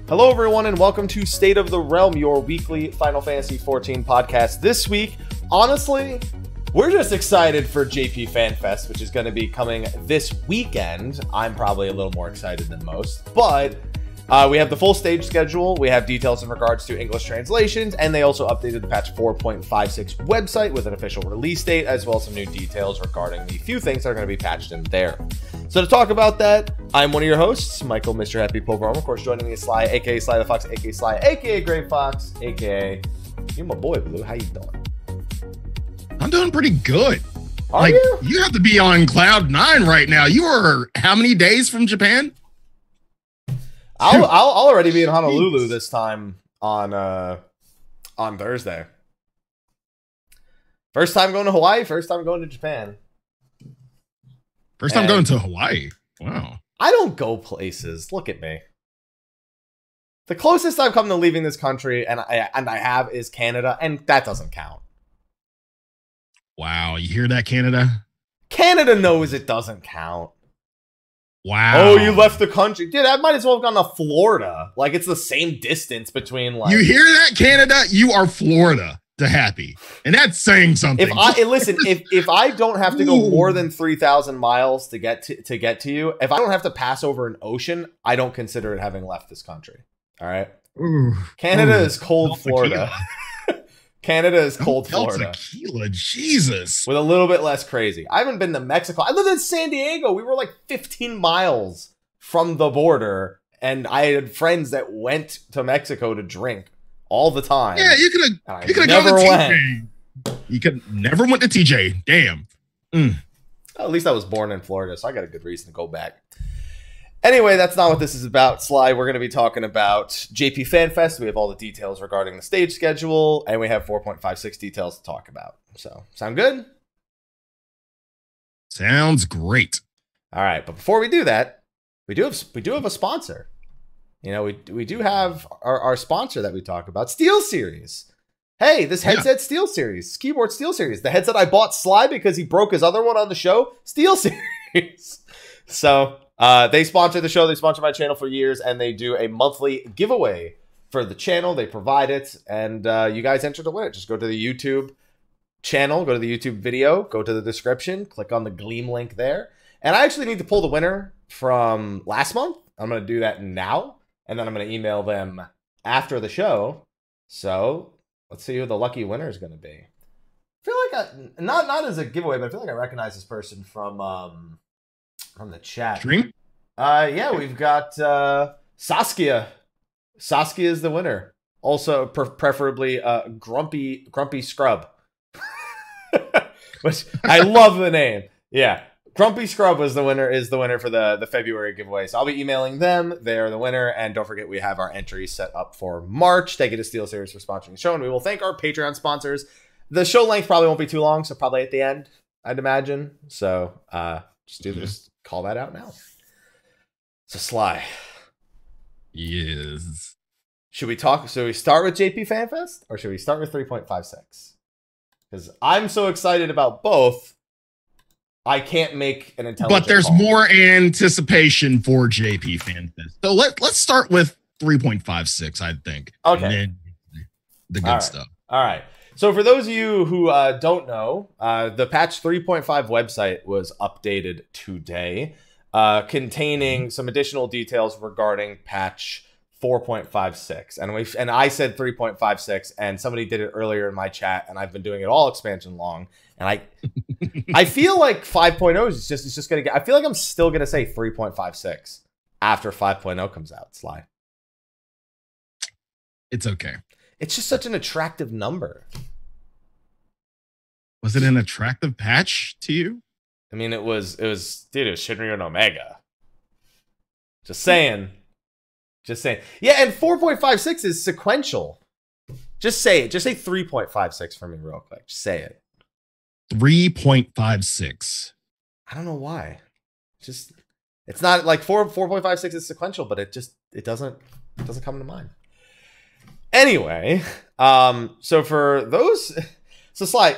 Hello everyone and welcome to State of the Realm, your weekly Final Fantasy XIV podcast. This week, honestly, we're just excited for JP Fan Fest, which is going to be coming this weekend. I'm probably a little more excited than most, but we have the full stage schedule, we have details in regards to English translations, and they also updated the patch 4.56 website with an official release date, as well as some new details regarding the few things that are going to be patched in there. So to talk about that, I'm one of your hosts, Michael, Mr. Happy Poker. Of course, joining me is Sly, aka Slythefox, aka Sly, aka Greyfox, aka you're my boy, Blue. How you doing? I'm doing pretty good. Are you? You have to be on cloud 9 right now. You are how many days from Japan? I'll already be in Honolulu this time on Thursday. First time going to Hawaii, first time going to Japan. First time going to Hawaii. Wow. I don't go places. Look at me. The closest I've come to leaving this country, and I have, is Canada, and that doesn't count. Wow. You hear that, Canada? Canada knows it doesn't count. Wow. Oh, you left the country. Dude, I might as well have gone to Florida. Like, it's the same distance between, like... You hear that, Canada? You are Florida to happy. And that's saying something. If I don't have to go more than 3,000 miles to get to you, if I don't have to pass over an ocean, I don't consider it having left this country. All right? Ooh. Canada is cold Florida. Canada is cold Florida. Tequila, Jesus. With a little bit less crazy. I haven't been to Mexico. I lived in San Diego. We were like 15 miles from the border, and I had friends that went to Mexico to drink all the time. Yeah, you could have never gone to went. TJ. You could never went to TJ. Damn. Well, at least I was born in Florida, so I got a good reason to go back. Anyway, that's not what this is about, Sly. We're going to be talking about JP Fan Fest. We have all the details regarding the stage schedule, and we have 4.56 details to talk about. So, sound good? Sounds great. All right, but before we do that, we do have a sponsor. You know, we do have our sponsor that we talk about, SteelSeries. Hey, this headset SteelSeries, keyboard SteelSeries. The headset I bought Sly because he broke his other one on the show, SteelSeries. So, they sponsor the show, they sponsor my channel for years, and they do a monthly giveaway for the channel. They provide it, and you guys enter to win it. Just go to the YouTube channel, go to the YouTube video, go to the description, click on the Gleam link there. And I actually need to pull the winner from last month. I'm going to do that now, and then I'm going to email them after the show. So let's see who the lucky winner is going to be. I feel like not as a giveaway, but I feel like I recognize this person from the chat. Stream? Yeah, we've got Saskia. Saskia is the winner. Also, preferably Grumpy Scrub. Which I love the name. Yeah. Grumpy Scrub is the winner for the February giveaway. So I'll be emailing them. They are the winner. And don't forget, we have our entries set up for March. Thank you to SteelSeries for sponsoring the show. And we will thank our Patreon sponsors. The show length probably won't be too long, so probably at the end, I'd imagine. So just call that out now. So Sly. Yes. Should we start with JP FanFest or should we start with 3.56? Because I'm so excited about both, I can't make an intelligent But there's call. more anticipation for JP FanFest. So let's start with 3.56, I think. Okay. And then the good stuff. All right. So for those of you who don't know, the patch 3.5 website was updated today, containing some additional details regarding patch 4.56. And I said 3.56, and somebody did it earlier in my chat, and I've been doing it all expansion long. And I feel like 5.0 is just gonna get. I feel like I'm still gonna say 3.56 after 5.0 comes out. Sly. It's okay. It's just such an attractive number. Was it an attractive patch to you? I mean, it was Shinryu and Omega. Just saying. Just saying. Yeah, and 4.56 is sequential. Just say it. Just say 3.56 for me real quick. Just say it. 3.56. I don't know why. It's not like 4.56 is sequential, but it doesn't come to mind. Anyway, so for those, so Sly,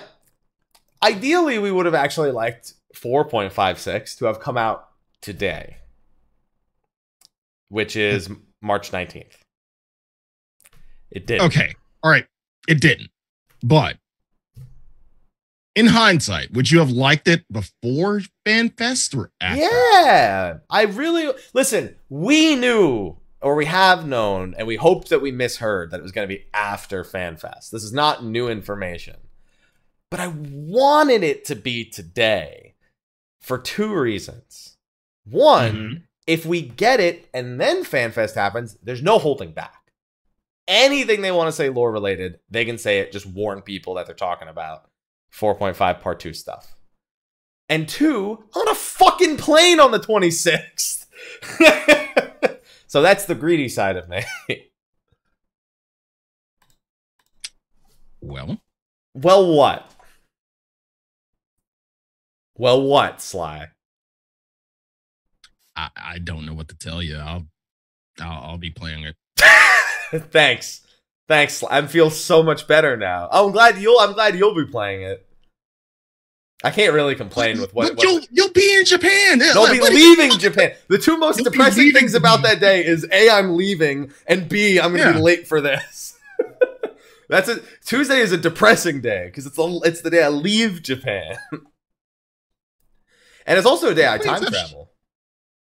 ideally we would have actually liked 4.56 to have come out today, which is March 19th. It did. Okay. All right. It didn't. But in hindsight, would you have liked it before FanFest or after? Yeah. Listen, we knew, or we have known, and we hoped that we misheard that it was going to be after FanFest. This is not new information. But I wanted it to be today for two reasons. One, if we get it and then FanFest happens, there's no holding back. Anything they want to say lore related, they can say it, just warn people that they're talking about 4.5 part 2 stuff. And two, I'm on a fucking plane on the 26th. So that's the greedy side of me. Well, what? Well, what, Sly? I don't know what to tell you. I'll be playing it. Thanks. I feel so much better now. Oh, I'm glad you'll be playing it. I can't really complain with what you'll be in Japan. They'll be leaving Japan. The two most depressing things about that day is A, I'm leaving, and B, I'm gonna be late for this. That's it. Tuesday is a depressing day because it's the day I leave Japan. And it's also a day I time travel.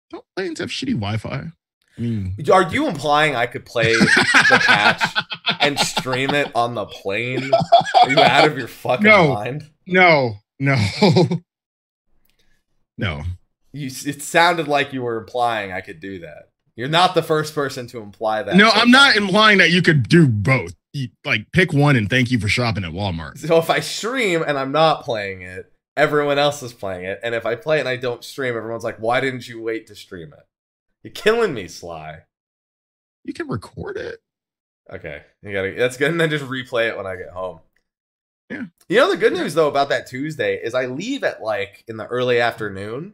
Don't planes have shitty Wi-Fi? I mean, are you implying I could play the patch and stream it on the plane? Are you out of your fucking mind? No. It sounded like you were implying I could do that. You're not the first person to imply that. No, I'm not implying that you could do both. Like, pick one and thank you for shopping at Walmart. So if I stream and I'm not playing it, everyone else is playing it. And if I play and I don't stream, everyone's like, why didn't you wait to stream it? You're killing me, Sly. You can record it. Okay. That's good. And then just replay it when I get home. Yeah. You know, the good news, though, about that Tuesday is I leave at, like, in the early afternoon.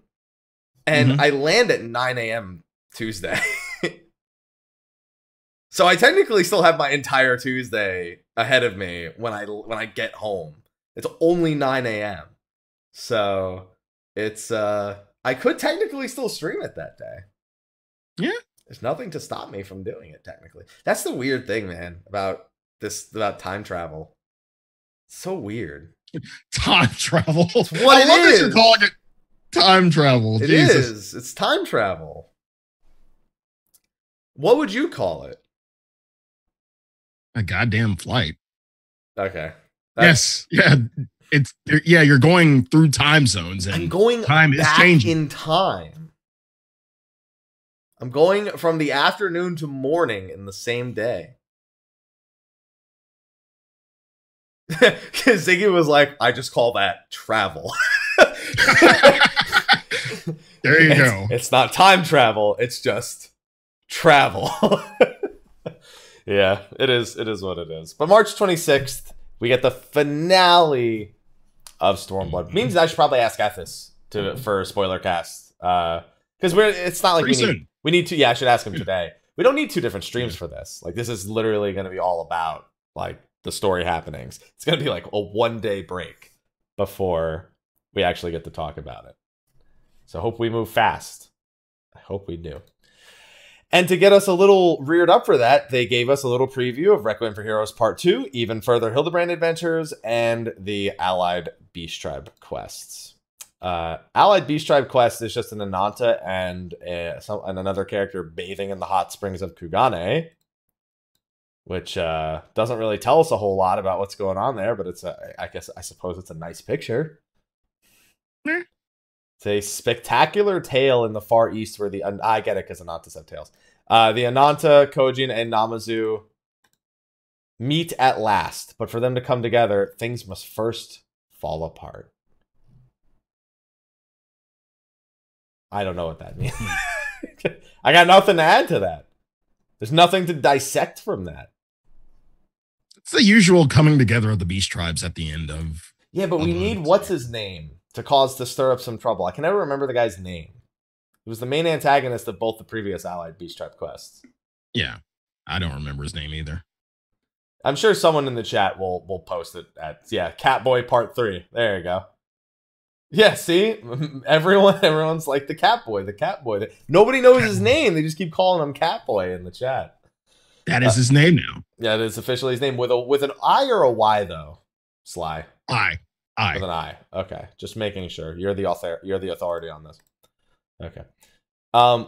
And I land at 9 a.m. Tuesday. So I technically still have my entire Tuesday ahead of me when I get home. It's only 9 a.m. So it's I could technically still stream it that day. Yeah. There's nothing to stop me from doing it, technically. That's the weird thing, man, about time travel. It's so weird. Time travel. It's what I love that you're calling it time travel. It is. It's time travel. What would you call it? A goddamn flight. Okay. Yes. Yeah. You're going through time zones and I'm going time is back changing. in time. I'm going from the afternoon to morning in the same day. Because Ziggy was like, I just call that travel. There you go. It's not time travel. It's just travel. Yeah, it is. It is what it is. But March 26th, we get the finale of Stormblood. Means I should probably ask Ethis for a spoiler cast. Because it's not like we need to. Yeah, I should ask him today. We don't need two different streams for this. Like, this is literally going to be all about like the story happenings. It's going to be like a 1-day break before we actually get to talk about it. So hope we move fast. I hope we do. And to get us a little reared up for that, they gave us a little preview of Requiem for Heroes Part 2, Even Further Hildebrand Adventures, and the Allied Beast Tribe quests. Allied Beast Tribe quest is just an Ananta and another character bathing in the hot springs of Kurenai, which doesn't really tell us a whole lot about what's going on there, but I suppose it's a nice picture. Yeah. It's a spectacular tale in the Far East where I get it because Anantas have tails. The Ananta, Kojin, and Namazu meet at last, but for them to come together, things must first fall apart. I don't know what that means. I got nothing to add to that. There's nothing to dissect from that. It's the usual coming together of the beast tribes at the end of. Yeah, but we need what's his name to stir up some trouble. I can never remember the guy's name. He was the main antagonist of both the previous Allied Beast Tribe quests. Yeah, I don't remember his name either. I'm sure someone in the chat will post it at Catboy Part 3. There you go. Yeah, see? Everyone's like the Catboy. Nobody knows his name. They just keep calling him Catboy in the chat. That is his name now. Yeah, it is officially his name with an I or a Y though. Sly. I. With an I. Okay, just making sure. You're the authority on this. Okay.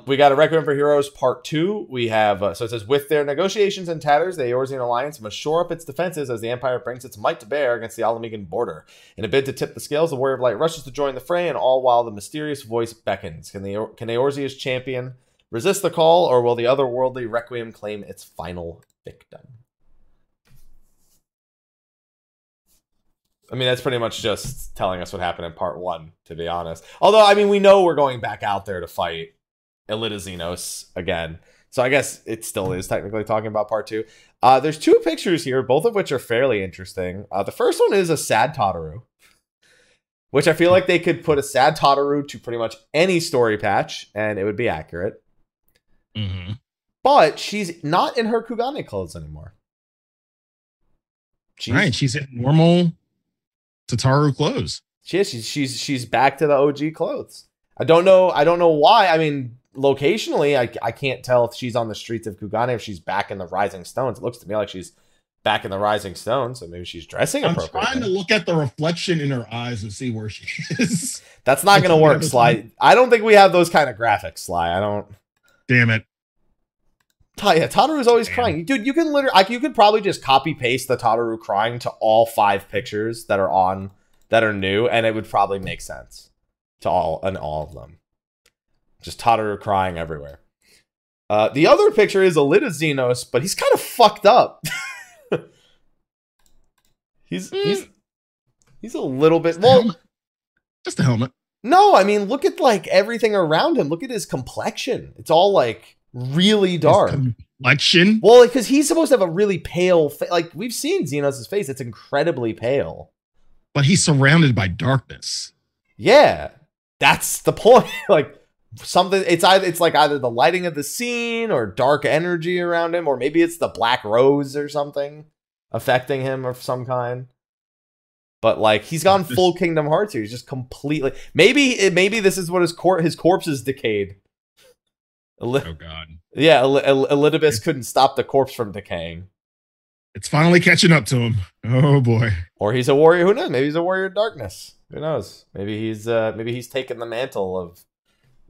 We got a Requiem for Heroes Part 2. We have, so it says, with their negotiations in tatters, the Eorzean Alliance must shore up its defenses as the Empire brings its might to bear against the Alamegan border. In a bid to tip the scales, the Warrior of Light rushes to join the fray, and all while the mysterious voice beckons. Can Eorzea's champion resist the call, or will the otherworldly Requiem claim its final victim? I mean, that's pretty much just telling us what happened in Part 1, to be honest. Although, I mean, we know we're going back out there to fight Elita Xenos again. So I guess it still is technically talking about Part 2. There's 2 pictures here, both of which are fairly interesting. The first one is a sad Tataru, which I feel like they could put a sad Tataru to pretty much any story patch, and it would be accurate. Mm-hmm. But she's not in her Kugane clothes anymore. She's in normal Tataru clothes. She is. She's back to the OG clothes. I don't know why. I mean, locationally, I can't tell if she's on the streets of Kugane, if she's back in the Rising Stones. It looks to me like she's back in the Rising Stones, so maybe she's dressing appropriately. I'm trying to look at the reflection in her eyes and see where she is. That's not going to work, Sly. I don't think we have those kind of graphics, Sly. I don't. Damn it. Yeah, Tataru is always crying. Dude, you can literally, you could probably just copy paste the Tataru crying to all 5 pictures that are new, and it would probably make sense to all of them. Just Tataru crying everywhere. The other picture is Elita Xenos, but he's kind of fucked up. he's a little bit just a helmet. No, I mean, look at like everything around him. Look at his complexion. It's all like really dark. His complexion? Well, because he's supposed to have a really pale face. Like we've seen Xenos' face. It's incredibly pale. But he's surrounded by darkness. Yeah. That's the point. Like something, it's like either the lighting of the scene or dark energy around him, or maybe it's the Black Rose or something affecting him of some kind. But like he's gone full Kingdom Hearts here. He's just completely. Maybe this is what his corpse is decayed. Oh God. Yeah, Elidibus couldn't stop the corpse from decaying. It's finally catching up to him. Oh boy. Or he's a warrior. Who knows? Maybe he's a warrior of darkness. Who knows? Maybe he's taken the mantle of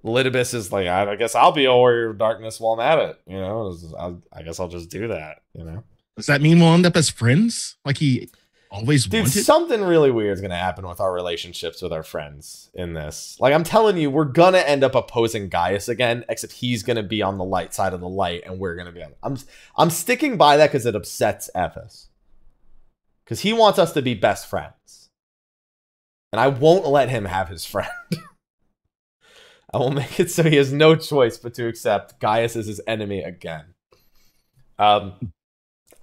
Elidibus. Is like, I guess I'll be a warrior of darkness while I'm at it. You know, I guess I'll just do that. You know. Does that mean we'll end up as friends? Like he always wanted? Something really weird is going to happen with our relationships with our friends in this. Like, I'm telling you, we're going to end up opposing Gaius again, except he's going to be on the light side of the light, and we're going to be on... I'm sticking by that because it upsets Ephes. Because he wants us to be best friends. And I won't let him have his friend. I will make it so he has no choice but to accept Gaius as his enemy again.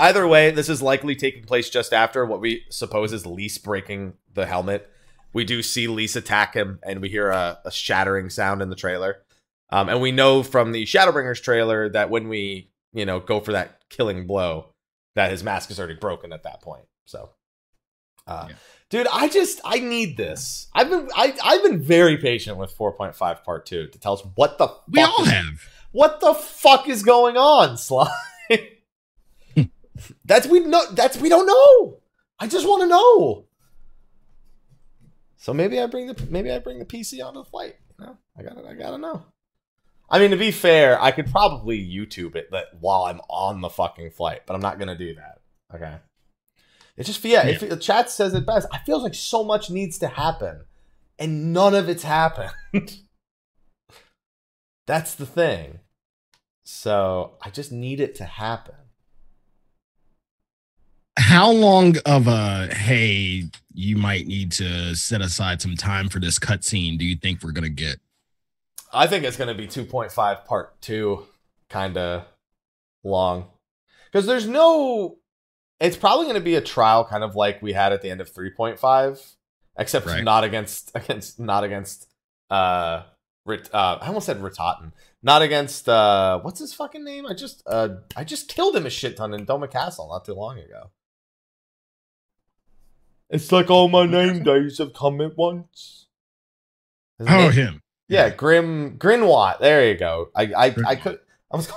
Either way, this is likely taking place just after what we suppose is Lys breaking the helmet. We do see Lys attack him, and we hear a shattering sound in the trailer. And we know from the Shadowbringers trailer that when we, go for that killing blow, that his mask is already broken at that point. So, dude, I need this. I've been very patient with 4.5 Part 2 to tell us what the fuck is going on, Sly. We don't know. I just want to know. So maybe I bring the PC onto the flight. I gotta know. I mean, to be fair, I could probably YouTube it while I'm on the fucking flight, but I'm not gonna do that. Okay. It's just if the chat says it best, I feel like so much needs to happen, and none of it's happened. That's the thing. So I just need it to happen. How long of hey, you might need to set aside some time for this cutscene do you think we're going to get? I think it's going to be 2.5 part 2 kind of long. Because there's no... It's probably going to be a trial kind of like we had at the end of 3.5. Except not against I almost said Rataten. Not against what's his fucking name? I just killed him a shit ton in Doma Castle not too long ago. It's like all my name days have come at once. Him. Yeah, Grinwat. There you go. I was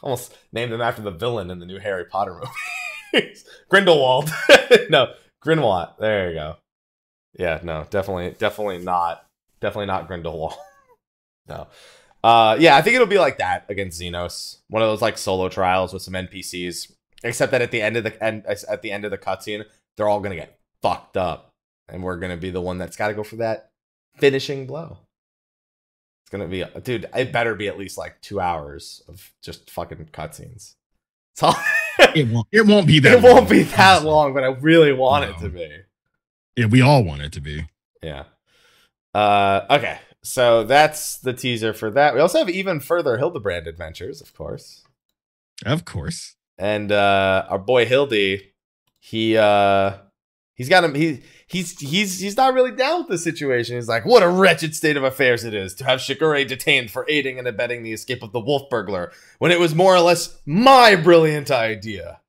almost named him after the villain in the new Harry Potter movie. Grindelwald. No, Grinwat. There you go. Yeah, no, definitely not Grindelwald. No. Yeah, I think it'll be like that against Xenos. One of those like solo trials with some NPCs. Except that at the end of the cutscene, they're all gonna get fucked up. And we're gonna be the one that's gotta go for that finishing blow. It's gonna be, dude, it better be at least like 2 hours of just fucking cutscenes. It won't be that It won't be that long, but I really want it to be. Yeah, we all want it to be. Yeah. Okay. So that's the teaser for that. We also have even further Hildebrand adventures, of course. Of course. And our boy Hildy, he's not really down with the situation. He's like, what a wretched state of affairs it is to have Chikara detained for aiding and abetting the escape of the wolf burglar, when it was more or less my brilliant idea.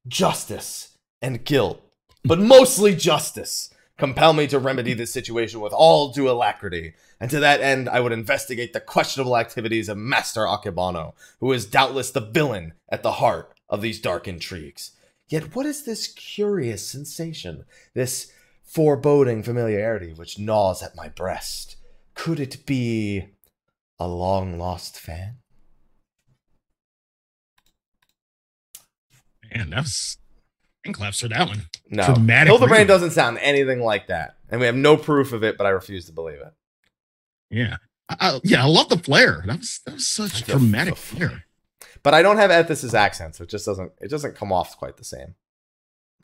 Justice and guilt, but mostly justice, compel me to remedy this situation with all due alacrity, and to that end I would investigate the questionable activities of Master Akebano, who is doubtless the villain at the heart of these dark intrigues. Yet what is this curious sensation, this foreboding familiarity which gnaws at my breast? Could it be a long-lost fan? Man, that was... And claps for that one. No, Hildebrand doesn't sound anything like that. And we have no proof of it, but I refuse to believe it. Yeah. I love the flair. That was such a dramatic flair. But I don't have Ethys's accent, so it doesn't come off quite the same.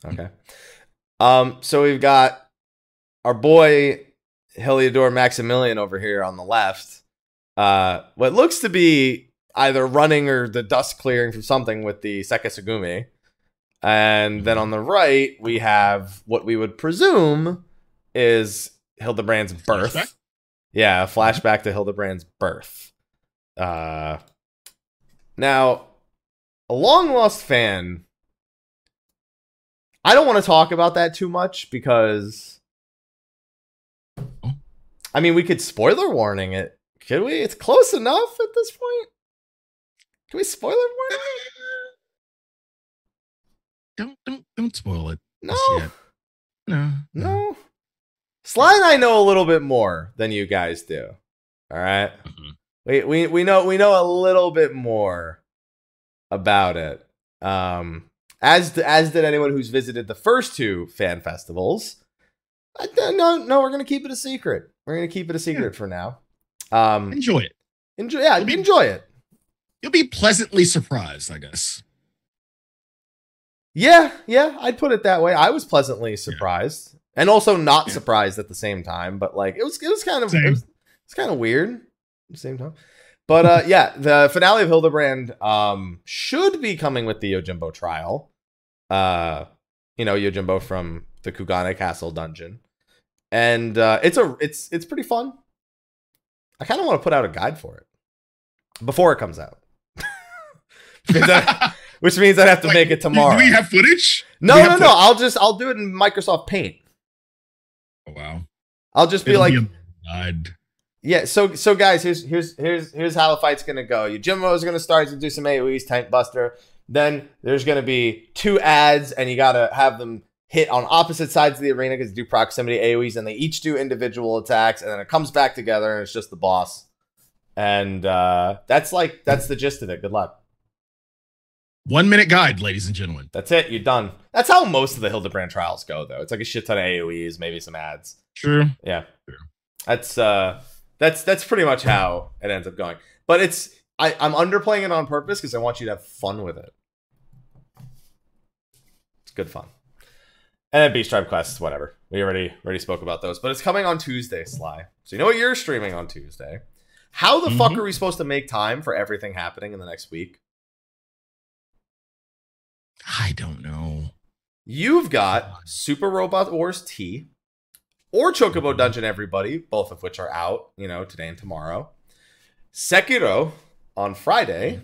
Okay. So we've got our boy Heliodor Maximilian over here on the left. What looks to be either running or the dust clearing from something with the Sekisugumi. And then on the right, we have what we would presume is Hildebrand's birth. Flashback? Yeah, a flashback to Hildebrand's birth. Now, a long-lost fan, I don't want to talk about that too much because, I mean, we could spoiler warning it. Could we? It's close enough at this point. Can we spoiler warning it? Don't spoil it. No. No. Sly and I know a little bit more than you guys do. All right. Mm-hmm. We know a little bit more about it. As did anyone who's visited the first two fan festivals. No, we're gonna keep it a secret. We're gonna keep it a secret for now. Enjoy it. Enjoy it. You'll be pleasantly surprised, I guess. Yeah, I'd put it that way. I was pleasantly surprised, and also not surprised at the same time. But like, it was kind of weird at the same time. But yeah, the finale of Hildebrand should be coming with the Yojimbo trial. Yojimbo from the Kurenai Castle dungeon, and it's pretty fun. I kind of want to put out a guide for it before it comes out. Which means I'd have to make it tomorrow. Do we have footage? No. I'll do it in Microsoft Paint. Oh, wow. I'll just be It'll like, be yeah. So guys, here's how the fight's gonna go. Yojimbo is gonna start to do some AoEs, Tank Buster. Then there's gonna be 2 ads, and you gotta have them hit on opposite sides of the arena because they do proximity AoEs, and they each do individual attacks, and then it comes back together, and it's just the boss. And that's the gist of it. Good luck. 1 minute guide, ladies and gentlemen. That's it. You're done. That's how most of the Hildebrand trials go, though. It's like a shit ton of AoEs, maybe some ads. True. Yeah. True. That's pretty much how it ends up going. But I'm underplaying it on purpose because I want you to have fun with it. It's good fun. And then Beast Tribe Quests, whatever. We already spoke about those. But it's coming on Tuesday, Sly. So you know what you're streaming on Tuesday. How the fuck are we supposed to make time for everything happening in the next week? I don't know. You've got Super Robot Wars T or Chocobo Dungeon Everybody, both of which are out, you know, today and tomorrow. Sekiro on Friday.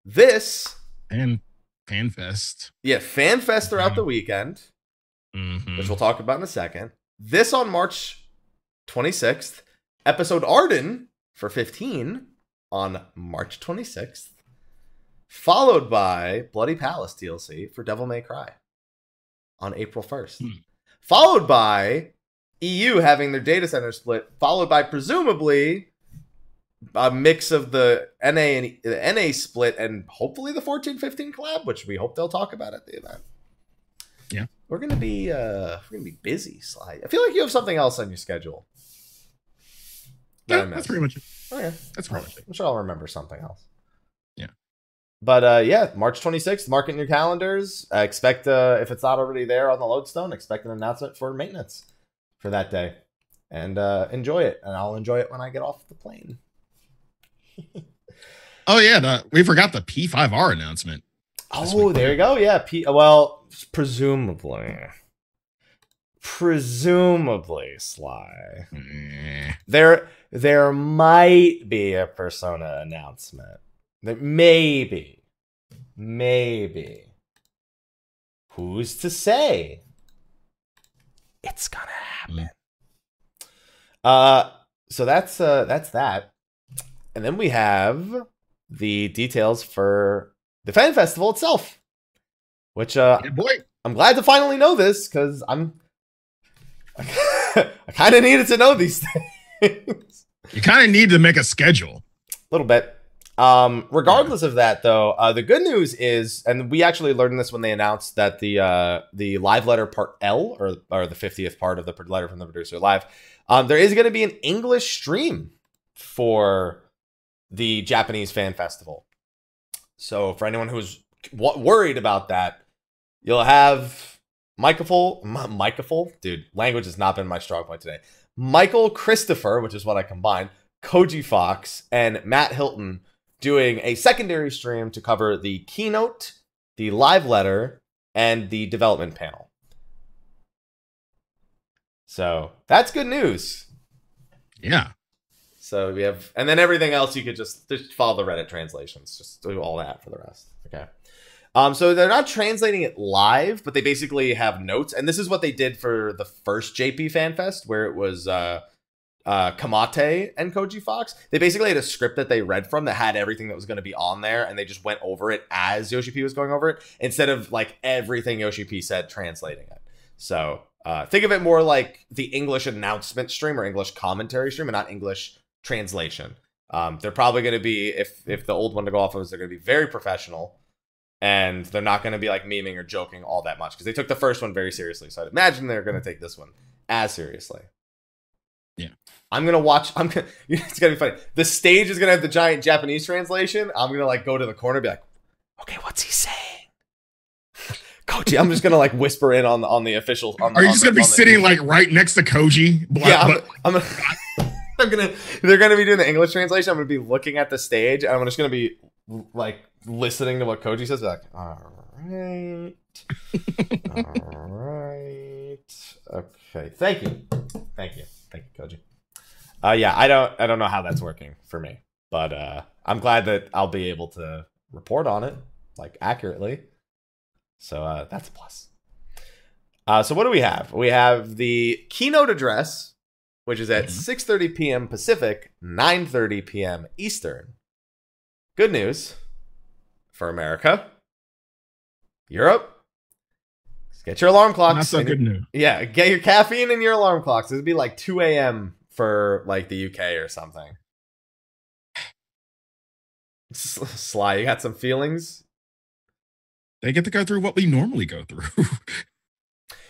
This and FanFest. Yeah, FanFest throughout the weekend, which we'll talk about in a second. This on March 26th. Episode Arden for 15 on March 26th. Followed by Bloody Palace DLC for Devil May Cry on April 1st. Followed by EU having their data center split. Followed by presumably a mix of the NA split and hopefully the 14-15 collab, which we hope they'll talk about at the event. Yeah, we're gonna be busy, Sly. I feel like you have something else on your schedule. Yeah, that's pretty much it. Oh yeah, that's pretty much it. I'm sure I'll remember something else. Yeah, but yeah, March 26th. Mark it in your calendars. Expect if it's not already there on the lodestone, expect an announcement for maintenance for that day, and enjoy it. And I'll enjoy it when I get off the plane. Oh yeah, we forgot the P5R announcement. Oh, there you go. Yeah, well, presumably, Sly. There might be a Persona announcement. Maybe. Who's to say? It's gonna happen. So that's that. And then we have the details for the fan festival itself, which I'm glad to finally know this because I kind of needed to know these things. You kind of need to make a schedule. A little bit. Regardless of that, though, the good news is, and we actually learned this when they announced that the live letter part L, or the 50th part of the letter from the producer live, there is going to be an English stream for the Japanese fan festival. So for anyone who's worried about that, you'll have Michael, dude, language has not been my strong point today. Michael Christopher, which is what I combined, Koji Fox, and Matt Hilton doing a secondary stream to cover the keynote, the live letter, and the development panel. So that's good news. Yeah. So we have, and then everything else you could just follow the Reddit translations. Just do all that for the rest. Okay. So they're not translating it live, but they basically have notes. And this is what they did for the first JP FanFest, where it was Kamate and Koji Fox. They basically had a script that they read from that had everything that was going to be on there, and they just went over it as Yoshi P was going over it, instead of like everything Yoshi P said translating it. So think of it more like the English announcement stream or English commentary stream, and not English translation. They're probably going to be, if the old one to go off of, they're going to be very professional, and they're not going to be like memeing or joking all that much because they took the first one very seriously. So I'd imagine they're going to take this one as seriously. Yeah, I'm gonna watch. It's gonna be funny. The stage is gonna have the giant Japanese translation. I'm gonna like go to the corner, and be like, "Okay, what's he saying?" Koji, I'm just gonna like whisper in on the official. Are you just gonna be sitting like right next to Koji? Yeah, They're gonna be doing the English translation. I'm gonna be looking at the stage, and I'm just gonna be like listening to what Koji says. Like, all right, all right, okay, thank you, Koji. Yeah, I don't know how that's working for me, but I'm glad that I'll be able to report on it like accurately. So that's a plus. So what do we have? We have the keynote address, which is at 6:30 p.m. Pacific, 9:30 p.m. Eastern. Good news for America, Europe. Get your alarm clocks. Not so good news. Yeah, get your caffeine and your alarm clocks. It'd be like 2 a.m. for like the UK or something. Sly, you got some feelings? They get to go through what we normally go through.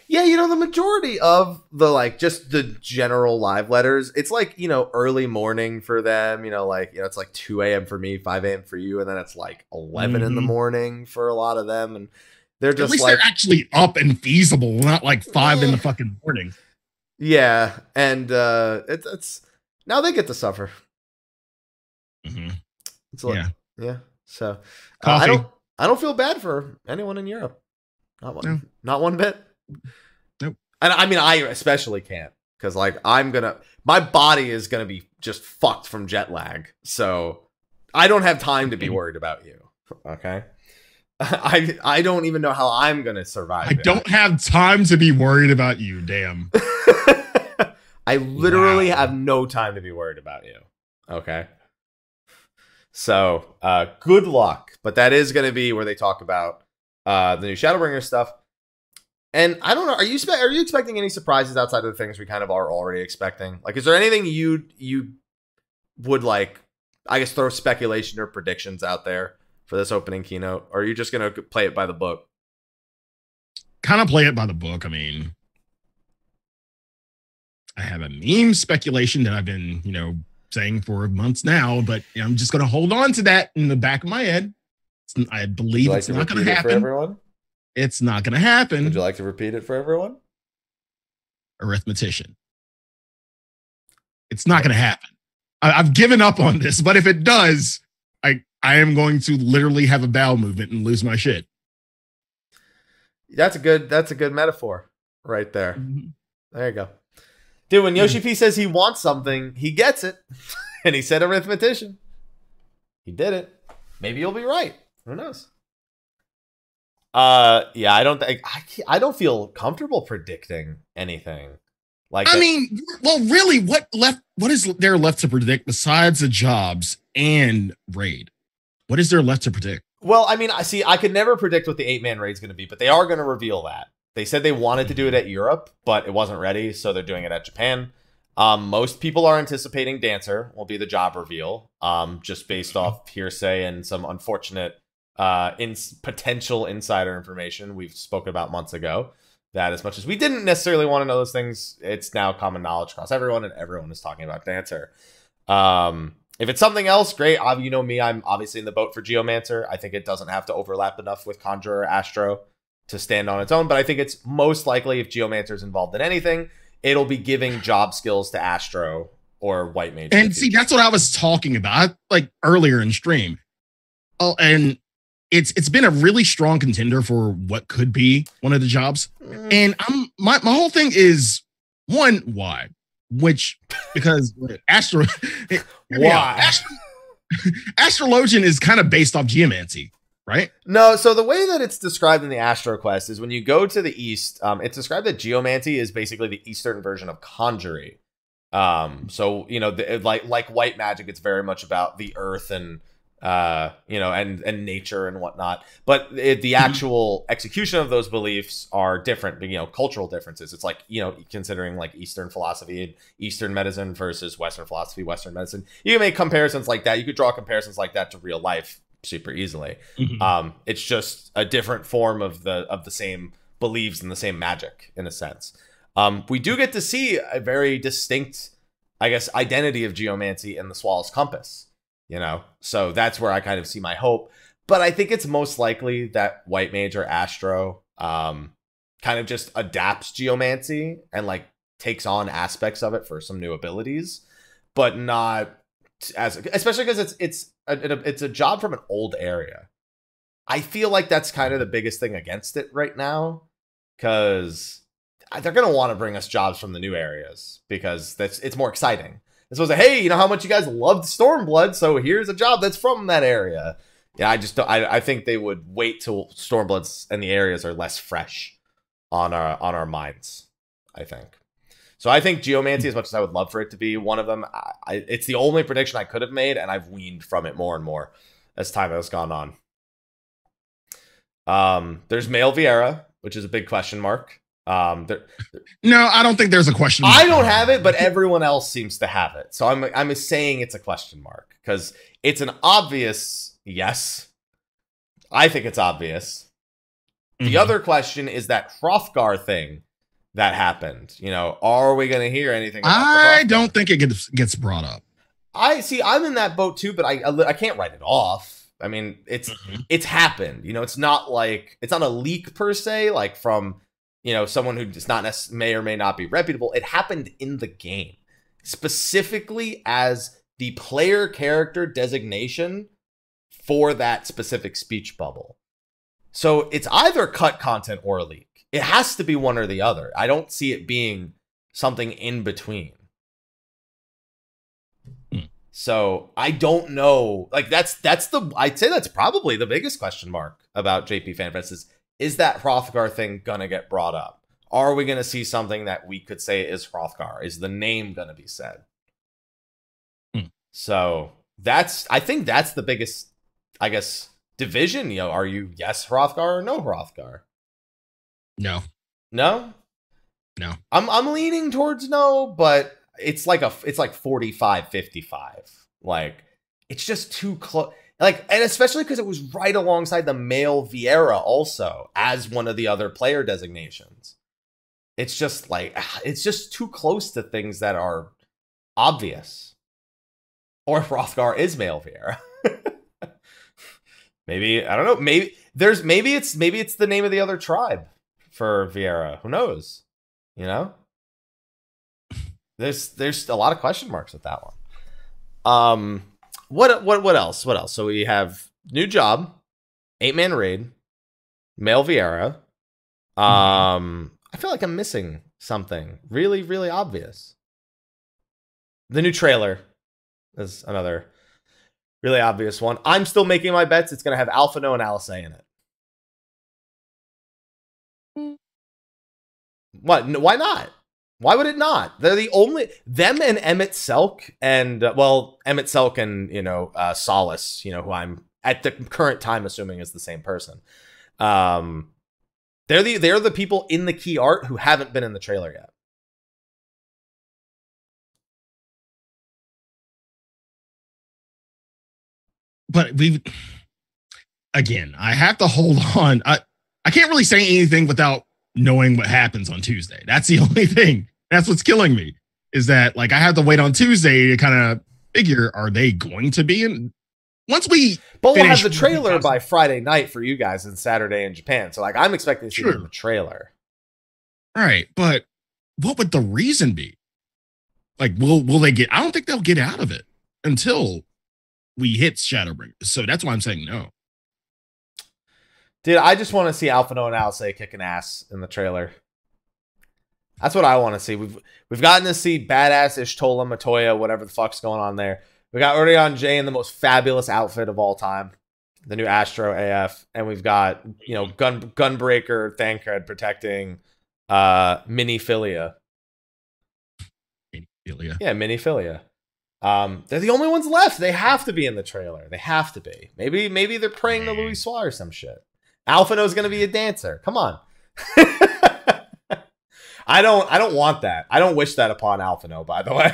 Yeah, you know, the majority of the like just the general live letters, it's like, you know, early morning for them, you know, like, you know, it's like 2 a.m. for me, 5 a.m. for you, and then it's like 11 in the morning for a lot of them, and they're just, at least like, they're actually up and feasible, not like 5 in the fucking morning. Yeah, and it's now they get to suffer. Mm-hmm. Yeah. Yeah. So Coffee. I don't feel bad for anyone in Europe. Not one. No. Not one bit. Nope. And I mean, I especially can't because like my body is gonna be just fucked from jet lag. So I don't have time to be worried about you. Okay. I don't even know how I'm gonna survive. I don't have time to be worried about you. Damn. I literally have no time to be worried about you. Okay. So good luck. But that is going to be where they talk about the new Shadowbringer stuff. And I don't know, are you expecting any surprises outside of the things we kind of are already expecting? Like, is there anything you would like, I guess, throw speculation or predictions out there for this opening keynote? Or are you just going to play it by the book? Kind of play it by the book. I mean, I have a meme speculation that I've been, saying for months now, but I'm just going to hold on to that in the back of my head. I believe it's not going to happen. For everyone? It's not going to happen. Would you like to repeat it for everyone? Arithmetician. It's not going to happen. I've given up on this, but if it does, I am going to literally have a bowel movement and lose my shit. That's a good metaphor right there. Mm-hmm. There you go. Dude, when Yoshi P says he wants something, he gets it. And he said arithmetician. He did it. Maybe you'll be right. Who knows? Yeah, I don't feel comfortable predicting anything. Like, I mean, well, really, what is there left to predict besides the jobs and raid? What is there left to predict? Well, I mean, I could never predict what the 8-man raid's going to be, but they are going to reveal that. They said they wanted to do it at Europe, but it wasn't ready, so they're doing it at Japan. Most people are anticipating Dancer will be the job reveal, just based off hearsay and some unfortunate potential insider information we've spoken about months ago. That as much as we didn't necessarily want to know those things, it's now common knowledge across everyone, and everyone is talking about Dancer. If it's something else, great. You know me, I'm obviously in the boat for Geomancer. I think it doesn't have to overlap enough with Conjurer Astro to stand on its own, but I think it's most likely if Geomancer is involved in anything, it'll be giving job skills to Astro or White Mage. And see, that's what I was talking about, like earlier in stream. Oh, and it's been a really strong contender for what could be one of the jobs. And my whole thing is one, why? Because Astro, why? Astrologian is kind of based off geomancy. Right? No, so the way that it's described in the Astro Quest is when you go to the east, it's described that Geomancy is basically the eastern version of Conjury. So, like white magic, it's very much about the earth and, and nature and whatnot. But the actual execution of those beliefs are different, cultural differences. It's like, considering like Eastern philosophy and Eastern medicine versus Western philosophy, Western medicine. You can make comparisons like that. You could draw comparisons like that to real life super easily. Mm-hmm. It's just a different form of the same beliefs and the same magic in a sense. We do get to see a very distinct, I guess, identity of geomancy in the Swallow's Compass, so that's where I kind of see my hope. But I think it's most likely that White Mage or Astro kind of just adapts geomancy and like takes on aspects of it for some new abilities, but not especially because it's a job from an old area. I feel like that's kind of the biggest thing against it right now, because they're going to want to bring us jobs from the new areas because it's more exciting. It's supposed to, hey, how much you guys loved Stormblood, so here's a job that's from that area. Yeah, I think they would wait till Stormbloods and the areas are less fresh on our minds, I think. So I think Geomancy, as much as I would love for it to be one of them, it's the only prediction I could have made, and I've weaned from it more and more as time has gone on. There's Male Vieira, which is a big question mark. No, I don't think there's a question mark. I don't have it, but everyone else seems to have it. So I'm saying it's a question mark because it's an obvious yes. I think it's obvious. Mm-hmm. The other question is that Hrothgar thing that happened. Are we going to hear anything about I don't think it gets brought up. I'm in that boat too, but I can't write it off. I mean, it's happened. It's not like it's not a leak per se, like from someone who does not may or may not be reputable. It happened in the game, specifically as the player character designation for that specific speech bubble. So it's either cut content or a leak. It has to be one or the other. I don't see it being something in between. So I don't know. Like I'd say that's probably the biggest question mark about JP FanFest is that Hrothgar thing gonna get brought up? Are we gonna see something that we could say is Hrothgar? Is the name gonna be said? So I think that's the biggest, I guess, division. You know, are you yes Hrothgar or no Hrothgar? No. I'm leaning towards no, but it's like 45-55. Like, it's just too close. Like, and especially because it was right alongside the male Viera also as one of the other player designations. It's just like, it's just too close to things that are obvious. Or if Hrothgar is male Viera. Maybe, I don't know. Maybe it's the name of the other tribe for Viera. Who knows? You know? There's a lot of question marks with that one. What else? So we have new job, 8-man raid, male Viera. I feel like I'm missing something really, really obvious. The new trailer is another really obvious one. I'm still making my bets. It's going to have Alphino and Alice in it. What? Why not? Why would it not? They're the only... Them and Emmett Selk and... Emmett Selk and, Solace, who I'm at the current time assuming is the same person. They're the people in the key art who haven't been in the trailer yet. But I have to hold on. I can't really say anything without knowing what happens on Tuesday. That's the only thing. That's what's killing me, is that I have to wait on Tuesday to kind of figure, are they going to be in? Once we But we'll have the trailer by Friday night for you guys and Saturday in Japan. So I'm expecting to see the trailer. Right. But what would the reason be? Will they get, I don't think they'll get out of it until we hit Shadowbringers. So that's why I'm saying no. Dude, I just want to see Alphino and Alice kicking ass in the trailer. That's what I want to see. We've gotten to see badass Ishtola Matoya, whatever the fuck's going on there. We got Urion J in the most fabulous outfit of all time, the new Astro AF, and we've got Gunbreaker Thancred protecting Miniphilia. Yeah, Miniphilia. They're the only ones left. They have to be in the trailer. They have to be. Maybe they're praying to Louis Soir or some shit. Alphino's gonna be a dancer. Come on. I don't want that. I don't wish that upon Alphino, by the way.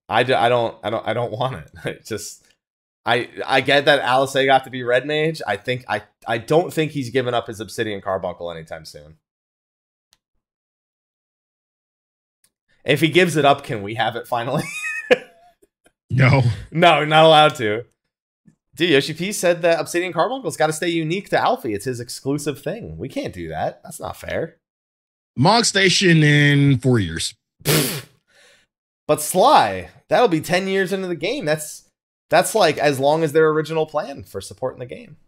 I don't want it. It's just I get that Alice got to be Red Mage. I don't think he's giving up his Obsidian Carbuncle anytime soon. If he gives it up, can we have it finally? No, not allowed to. Dude, Yoshi P said that Obsidian Carbuncle's got to stay unique to Alfie. It's his exclusive thing. We can't do that. That's not fair. Mog Station in 4 years. But Sly, that'll be 10 years into the game. That's like as long as their original plan for supporting the game.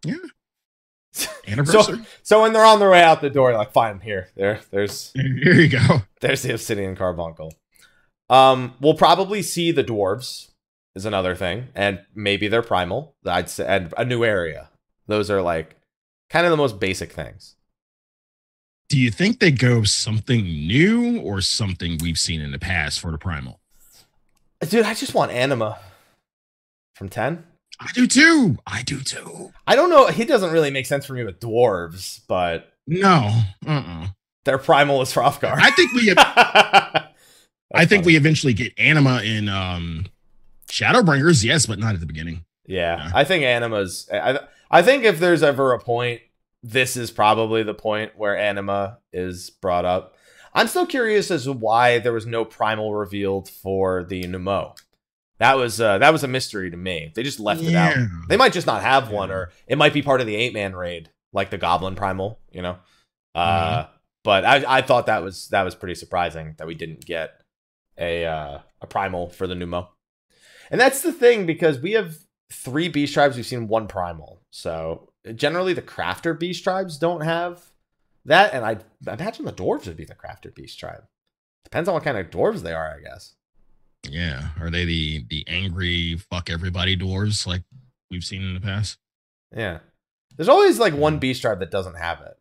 Yeah. Anniversary. So when they're on their way out the door, like, fine, there's here you go. There's the Obsidian Carbuncle. We'll probably see the dwarves is another thing, and maybe they're primal. I'd say, and a new area. Those are like kind of the most basic things. Do you think they go something new or something we've seen in the past for the primal? Dude, I just want Anima from 10. I do too. I don't know. He doesn't really make sense for me with dwarves, but no. Their primal is Hrothgar. I think we eventually get Anima in Shadowbringers, yes, but not at the beginning. Yeah. I think Anima's I think if there's ever a point, this is probably the point where Anima is brought up. I'm still curious as to why there was no primal revealed for the Numo. That was a mystery to me. They just left it out. They might just not have one, or it might be part of the 8-man raid, like the Goblin primal, But I thought that was pretty surprising that we didn't get a primal for the Numo. And that's the thing, because we have 3 beast tribes, we've seen 1 primal. So generally the crafter beast tribes don't have that, and I imagine the dwarves would be the crafter beast tribe. Depends on what kind of dwarves they are, I guess. Yeah. Are they the angry fuck everybody dwarves like we've seen in the past? Yeah. There's always like one beast tribe that doesn't have it.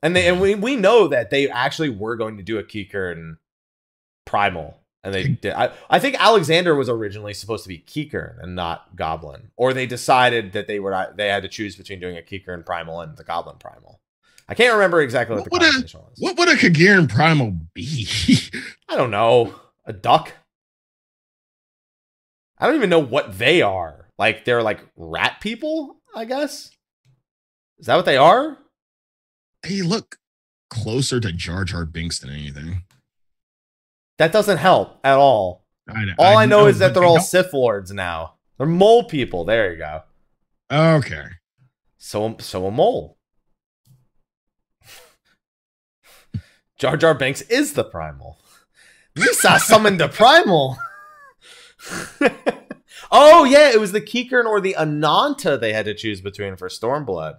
And we know that they actually were going to do a Kikern primal. And they did. I think Alexander was originally supposed to be Kikern and not Goblin. Or they decided that they had to choose between doing a Kikern primal and the Goblin primal. I can't remember exactly what the conversation was. What would a Kikern primal be? I don't know. A duck? I don't even know what they are. Like, they're like rat people, I guess? Is that what they are? They look closer to Jar Jar Binks than anything. That doesn't help at all. All I know is that they're all Sith Lords now. They're mole people. There you go. Okay. So a mole. Jar Jar Binks is the primal. Lisa summoned a primal. Oh, yeah. It was the Kikern or the Ananta they had to choose between for Stormblood.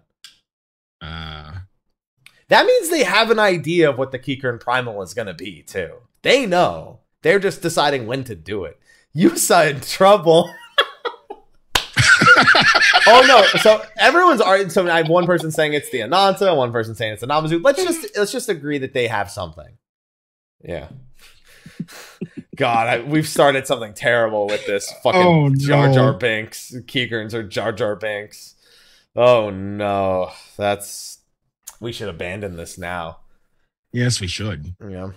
That means they have an idea of what the Kikern primal is going to be, too. They know. They're just deciding when to do it. Yusa in trouble. Oh, no. So everyone's arguing. So I have one person saying it's the Ananta, one person saying it's the Namazu. Let's just agree that they have something. Yeah. God, we've started something terrible with this fucking Jar Jar Binks. Kikerns or Jar Jar Binks. Oh, no. We should abandon this now. Yes, we should. Yeah.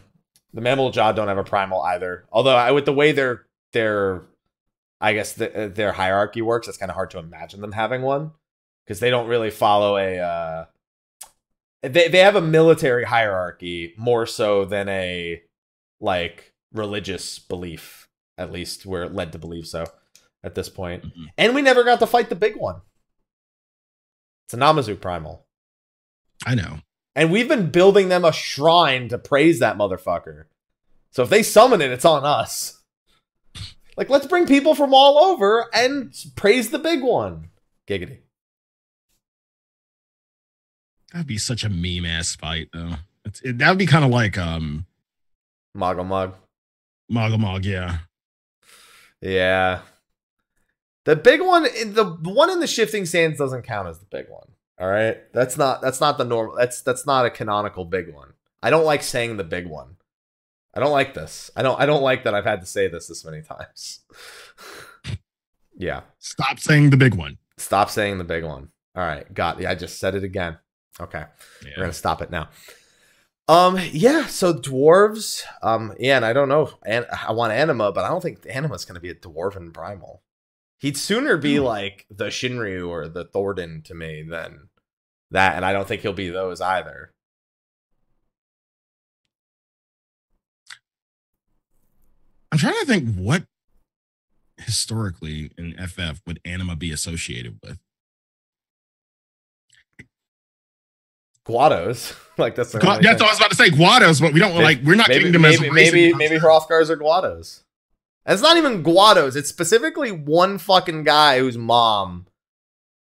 The Mammal Jaw don't have a primal either. Although, with the way their I guess their hierarchy works, it's kind of hard to imagine them having one. Because they don't really follow a... They have a military hierarchy more so than a, like, religious belief. At least we're led to believe so at this point. Mm-hmm. And we never got to fight the big one. It's a Namazu primal. I know. And we've been building them a shrine to praise that motherfucker. So if they summon it, it's on us. Like, let's bring people from all over and praise the big one. Giggity. That'd be such a meme-ass fight, though. That would be kind of like... Moggle. Moggle, yeah. Yeah. The big one, the one in the Shifting Sands doesn't count as the big one. All right, that's not the normal. That's not a canonical big one. I don't like saying the big one. I don't like this. I don't like that I've had to say this many times. Yeah. Stop saying the big one. Stop saying the big one. All right, got it. I just said it again. Okay, yeah. We're gonna stop it now. Yeah. So dwarves. Yeah, and I don't know. And I want Anima, but I don't think Anima's gonna be a dwarven primal. He'd sooner be like the Shinryu or the Thornton to me than that, and I don't think he'll be those either. I'm trying to think what historically in FF would Anima be associated with. Guados. Like that's what I was about to say, Guados, but we don't we're not getting them as maybe Hrothgars or Guados. And it's not even Guados. It's specifically one fucking guy whose mom,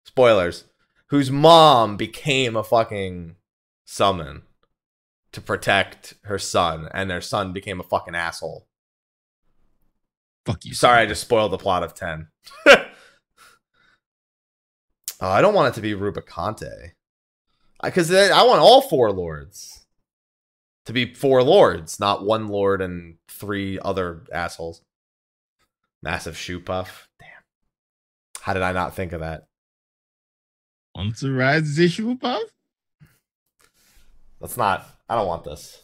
spoilers, whose mom became a fucking summon to protect her son, and their son became a fucking asshole. Fuck you. Sorry, I just spoiled the plot of 10. I don't want it to be Rubicante. Because I want all 4 lords to be 4 lords, not 1 lord and 3 other assholes. Massive shoe puff. Damn. How did I not think of that? Want to ride the shoe puff? Let's not. I don't want this.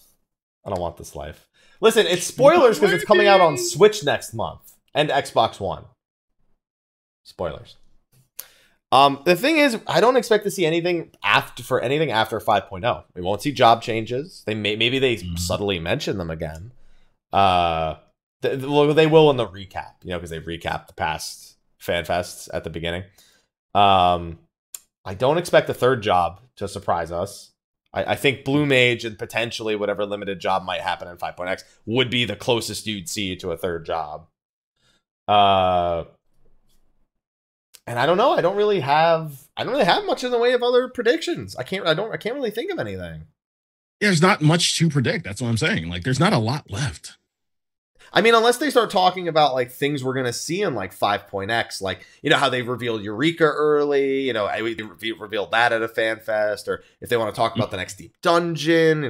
I don't want this life. Listen, it's spoilers because it's coming out on Switch next month and Xbox One. Spoilers. The thing is, I don't expect to see anything after 5.0. We won't see job changes. Maybe they subtly mention them again. They will in the recap, because they recap the past FanFests at the beginning. I don't expect a 3rd job to surprise us. I think Blue Mage and potentially whatever limited job might happen in 5.x would be the closest you'd see to a third job. And I don't know. I don't really have much in the way of other predictions. I can't really think of anything. There's not much to predict. That's what I'm saying. Like, there's not a lot left. I mean, unless they start talking about like things we're gonna see in like 5.x, like, you know, how they revealed Eureka early, you know, they revealed that at a fan fest, or if they want to talk about the next deep dungeon,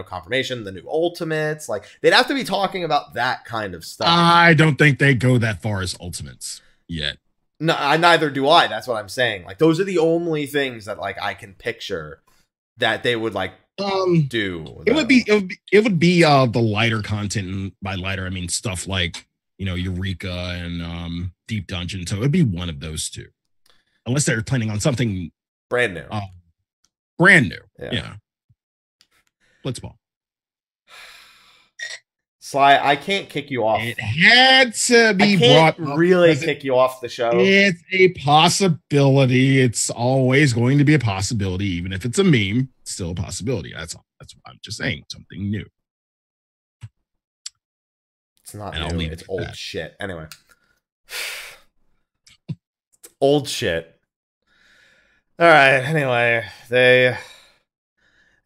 confirmation, the new ultimates, like they'd have to be talking about that kind of stuff. I don't think they go that far as ultimates yet. No, neither do I. That's what I'm saying. Like, those are the only things that like I can picture that they would like do. It would be the lighter content, and by lighter I mean stuff like, you know, Eureka and Deep Dungeon. So it would be one of those two, unless they're planning on something brand new. Yeah. Blitzball. Sly, I can't kick you off. It had to be I can't really kick you off the show. It's a possibility. It's always going to be a possibility, even if it's a meme. It's still a possibility. That's all. That's what I'm just saying. Something new. It's not new. It's old shit. Anyway, it's old shit. All right. Anyway, they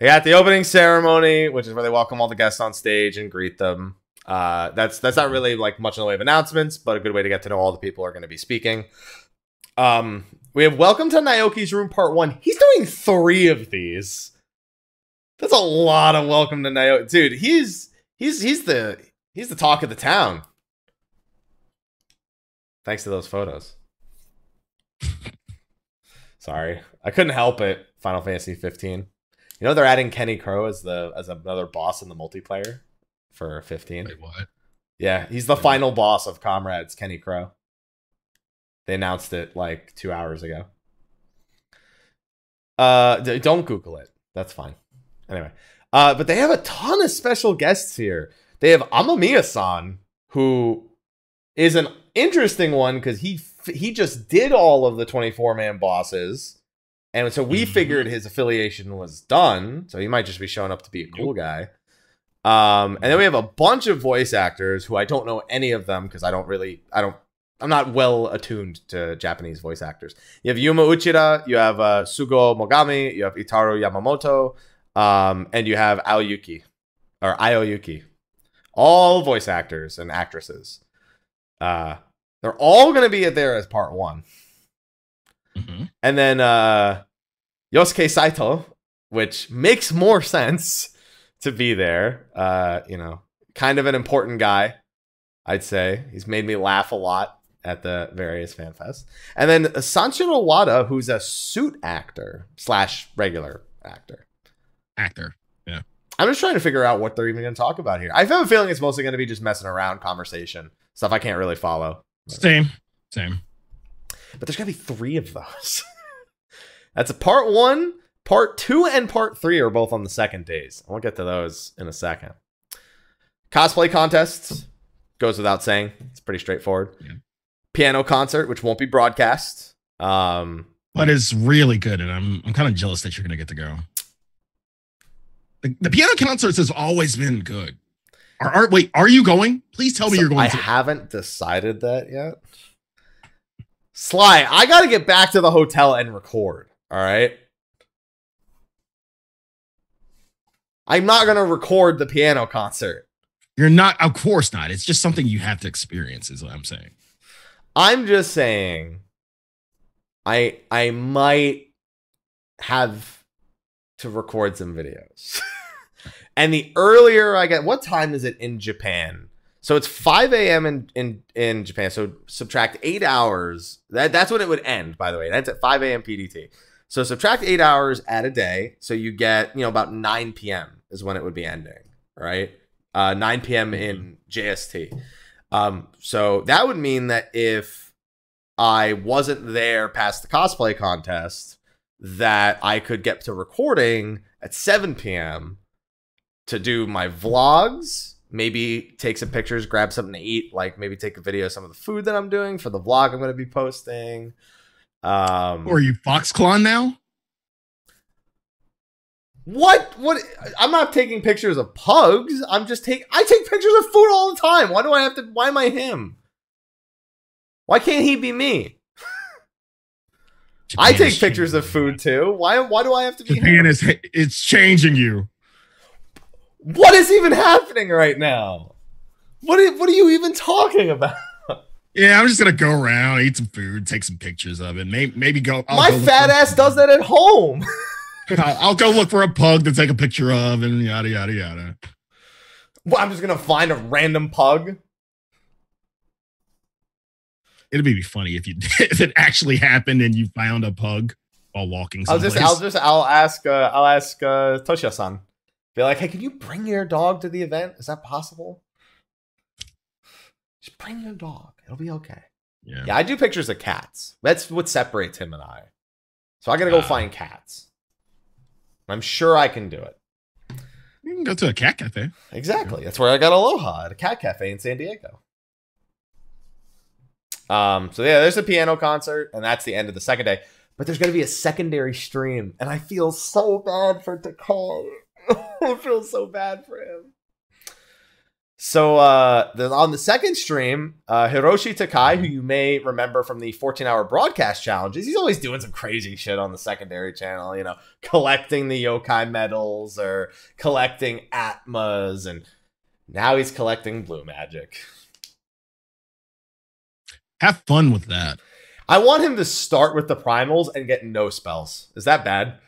got the opening ceremony, which is where they welcome all the guests on stage and greet them. That's not really like much in the way of announcements, but a good way to get to know all the people who are going to be speaking. We have Welcome to Naoki's Room Part 1. He's doing 3 of these. That's a lot of Welcome to Naoki. Dude, he's the talk of the town. Thanks to those photos. Sorry. I couldn't help it. Final Fantasy 15. You know they're adding Kenny Crow as another boss in the multiplayer for 15. Wait, what? Yeah, he's the final boss of Comrades, Kenny Crow. They announced it like 2 hours ago. Don't Google it. That's fine. Anyway, but they have a ton of special guests here. They have Amamiya-san, who is an interesting one because he just did all of the 24-man bosses. And so we figured his affiliation was done. So he might just be showing up to be a cool guy. And then we have a bunch of voice actors who I don't know any of them because I'm not well attuned to Japanese voice actors. You have Yuma Uchida, you have Sugo Mogami, you have Itaru Yamamoto, and you have Aoyuki. All voice actors and actresses. They're all going to be there as part 1. And then Yosuke Saito, which makes more sense to be there. Kind of an important guy, I'd say. He's made me laugh a lot at the various fan fests. And then Sanshiro Wada, who's a suit actor / regular actor. Yeah. I'm just trying to figure out what they're even going to talk about here. I have a feeling it's mostly going to be just messing around conversation. Stuff I can't really follow. Same. But there's going to be 3 of those. That's a part 1, part 2, and part 3 are both on the second days. I'll get to those in a second. Cosplay contests goes without saying. It's pretty straightforward. Yeah. Piano concert, which won't be broadcast. But it's really good, and I'm kind of jealous that you're going to get to go. The piano concerts has always been good. Are you going? Please tell me you're going. I haven't decided that yet. Sly, I got to get back to the hotel and record. All right. I'm not going to record the piano concert. You're not. Of course not. It's just something you have to experience is what I'm saying. I'm just saying I might have to record some videos. And the earlier I get, what time is it in Japan? So it's 5 a.m. in Japan. So subtract 8 hours. That's when it would end, by the way. That's at 5 a.m. PDT. So subtract 8 hours, add a day. So you get, about 9 p.m. is when it would be ending, right? 9 p.m. in JST. So that would mean that if I wasn't there past the cosplay contest, that I could get to recording at 7 p.m. to do my vlogs, maybe take some pictures, grab something to eat, like maybe take a video of some of the food that I'm doing for the vlog I'm going to be posting. Or are you Foxclaw now? What? I'm not taking pictures of pugs. I take pictures of food all the time. Why am I him? Why can't he be me? I take pictures of food too. Why do I have to be Japan him? It's changing you. What is even happening right now? What are you even talking about? Yeah, I'm just gonna go around, eat some food, take some pictures of it. Maybe go. My fat ass does that at home. I'll go look for a pug to take a picture of, and yada yada yada. Well, I'm just gonna find a random pug. It'd be funny if it actually happened and you found a pug while walking someplace. I'll ask Toshiya-san. Be like, hey, can you bring your dog to the event? Is that possible? Just bring your dog. It'll be okay. Yeah, I do pictures of cats. That's what separates him and I. So I gotta go find cats. I'm sure I can do it. You can go to a cat cafe. Exactly. That's where I got Aloha, at a cat cafe in San Diego. So yeah, there's a piano concert, and that's the end of the second day. But there's going to be a secondary stream, and I feel so bad for Takai. I feel so bad for him. So on the second stream, Hiroshi Takai, who you may remember from the 14-hour broadcast challenges, he's always doing some crazy shit on the secondary channel, you know, collecting the yokai medals or collecting Atmas, and now he's collecting blue magic. Have fun with that. I want him to start with the primals and get no spells. Is that bad?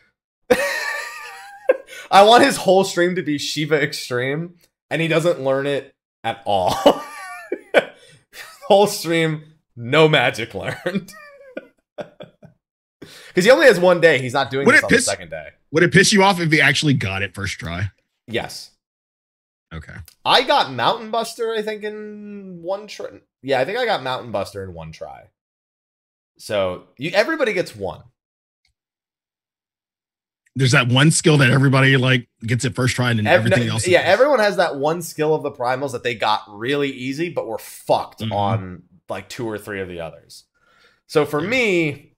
I want his whole stream to be Shiva Extreme, and he doesn't learn it at all. Whole stream, no magic learned. Because he only has one day. He's not doing this on the second day. Would it piss you off if he actually got it first try? Yes. Okay. I got Mountain Buster, I think, in one try. Yeah, I think I got Mountain Buster in one try. So everybody gets one. There's that one skill that everybody like gets it first try, and then everything else. Yeah, everyone has that one skill of the primals that they got really easy, but were fucked on like 2 or 3 of the others. So for me,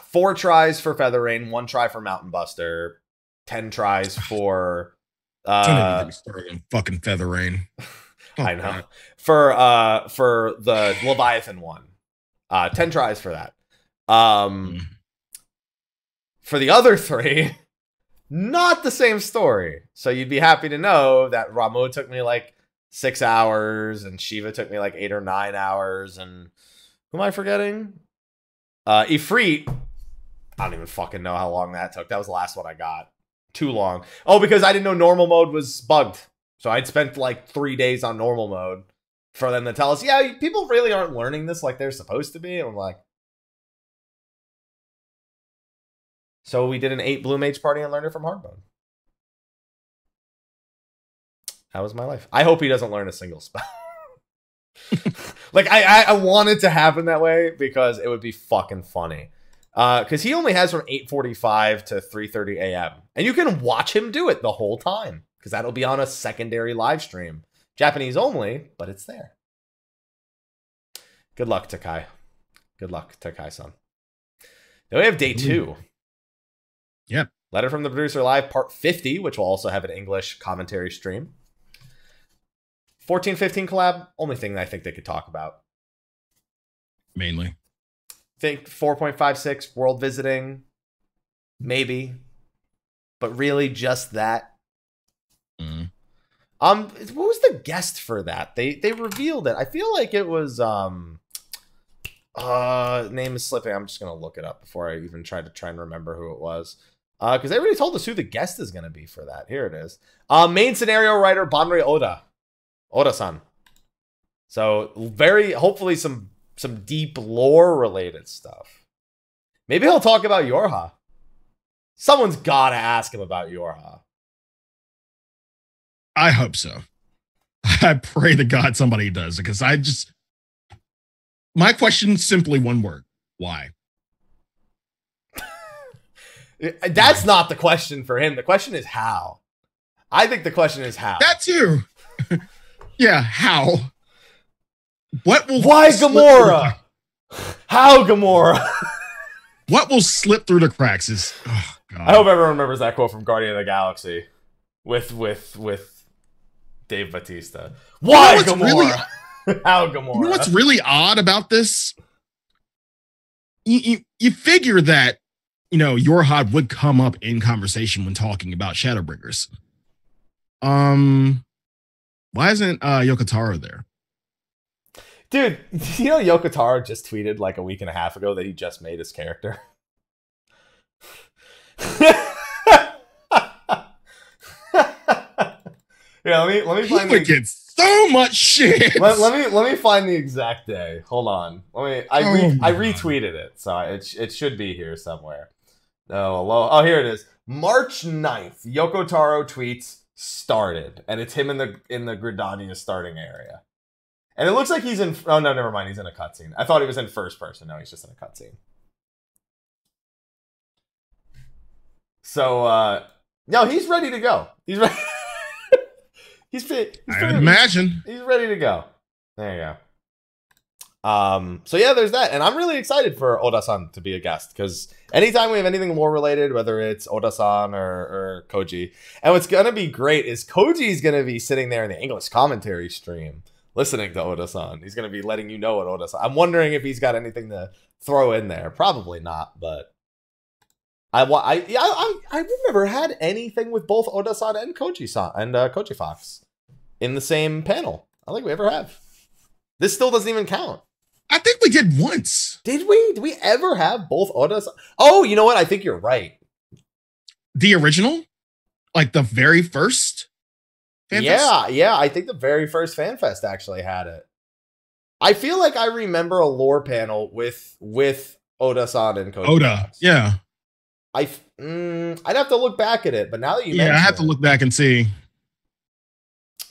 4 tries for Feather Rain, 1 try for Mountain Buster, 10 tries for fucking Feather Rain. I know. For the Leviathan one. 10 tries for that. For the other 3, not the same story. So you'd be happy to know that Rameau took me like 6 hours, and Shiva took me like 8 or 9 hours, and who am I forgetting? Ifrit. I don't even fucking know how long that took. That was the last one I got. Too long. Oh, because I didn't know normal mode was bugged. So I'd spent like 3 days on normal mode for them to tell us, yeah, people really aren't learning this like they're supposed to be. And I'm like, so we did an 8 Blue Mage party and learned it from hard mode. That was my life. I hope he doesn't learn a single spell. Like, I want it to happen that way because it would be fucking funny. Because he only has from 8:45 to 3:30 a.m. And you can watch him do it the whole time. Because that'll be on a secondary live stream. Japanese only, but it's there. Good luck, Takai. Good luck, Takai-san. Then we have day 2. Yep. Letter from the Producer Live, part 50, which will also have an English commentary stream. 14-15 collab, only thing that I think they could talk about. Mainly. Think 4.56 world visiting, maybe, but really just that. What was the guest for that? They revealed it. I feel like it was name is slipping. I'm just gonna look it up before I even try and remember who it was. Because they already told us who the guest is gonna be for that. Here it is. Main scenario writer Banri Oda-san. So hopefully some deep lore related stuff. Maybe he'll talk about Yorha. Someone's gotta ask him about Yorha. I hope so. I pray to God somebody does, because my question is simply one word. Why? That's not the question for him. The question is how. I think the question is how. That too. Yeah, how? Why Gamora? How Gamora? What will slip through the cracks is. Oh, God. I hope everyone remembers that quote from Guardian of the Galaxy with Dave Bautista. Why Gamora? Really, How Gamora? You know what's really odd about this? You figure that, Yorhad would come up in conversation when talking about Shadowbringers. Why isn't Yokotaro there? Dude, Yokotaro just tweeted like a week and a half ago that he just made his character. Yeah, let me find. He would get so much shit. Let me find the exact day. Hold on. I retweeted it, so it should be here somewhere. Oh, here it is. March 9th, Yokotaro tweets started, and it's him in the Gridania starting area. And it looks like he's in... Oh, no, never mind. He's in a cutscene. I thought he was in first person. No, he's just in a cutscene. So, no, he's ready to go. He's ready. I imagine. He's ready to go. There you go. So, yeah, there's that. And I'm really excited for Oda-san to be a guest. Because anytime we have anything lore related, whether it's Oda-san or Koji. And what's going to be great is Koji's going to be sitting there in the English commentary stream, listening to Oda-san. He's going to be letting you know what Oda-san... I'm wondering if he's got anything to throw in there. Probably not, but... I've never had anything with both Oda-san and Koji-san and Koji-fox in the same panel. I don't think we ever have. This still doesn't even count. I think we did once. Did we? Did we ever have both Oda-san? Oh, you know what? I think you're right. The original? Like the very first? Yeah. I think the very first FanFest actually had it. I feel like I remember a lore panel with Oda-san and Koji. Oda, yeah. I'd have to look back at it, but now that you mention I have to look back and see.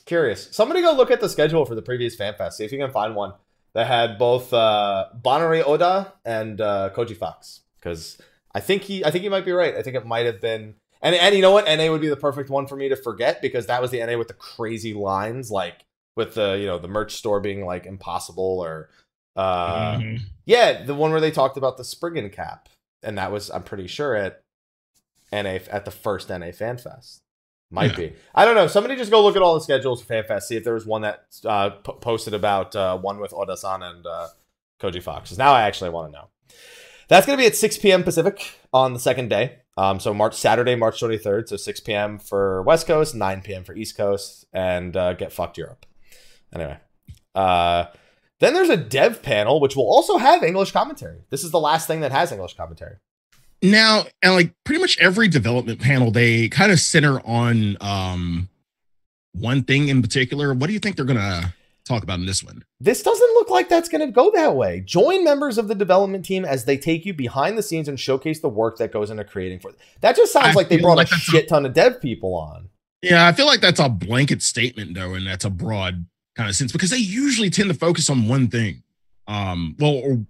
Curious. Somebody go look at the schedule for the previous FanFest. See if you can find one that had both Banari Oda and Koji-fox. Because I think he might be right. I think it might have been. And you know what? NA would be the perfect one for me to forget because that was the NA with the crazy lines, like with the the merch store being like impossible, or yeah, the one where they talked about the Spriggan cap, and that was, I'm pretty sure, at the first NA FanFest. Might be. I don't know. Somebody just go look at all the schedules for FanFest. See if there was one that posted about one with Oda-san and Koji-fox. Now I actually want to know. That's going to be at 6 p.m. Pacific on the second day. So Saturday, March 23rd. So 6 p.m. for West Coast, 9 p.m. for East Coast, and get fucked Europe. Anyway. Then there's a dev panel, which will also have English commentary. This is the last thing that has English commentary. Now, and like pretty much every development panel, they kind of center on one thing in particular. What do you think they're going to talk about in this one? This doesn't look like that's going to go that way. Join members of the development team as they take you behind the scenes and showcase the work that goes into creating for them. That just sounds like they brought a shit ton of dev people on. Yeah, I feel like that's a blanket statement, though, and that's a broad kind of sense because they usually tend to focus on one thing. Or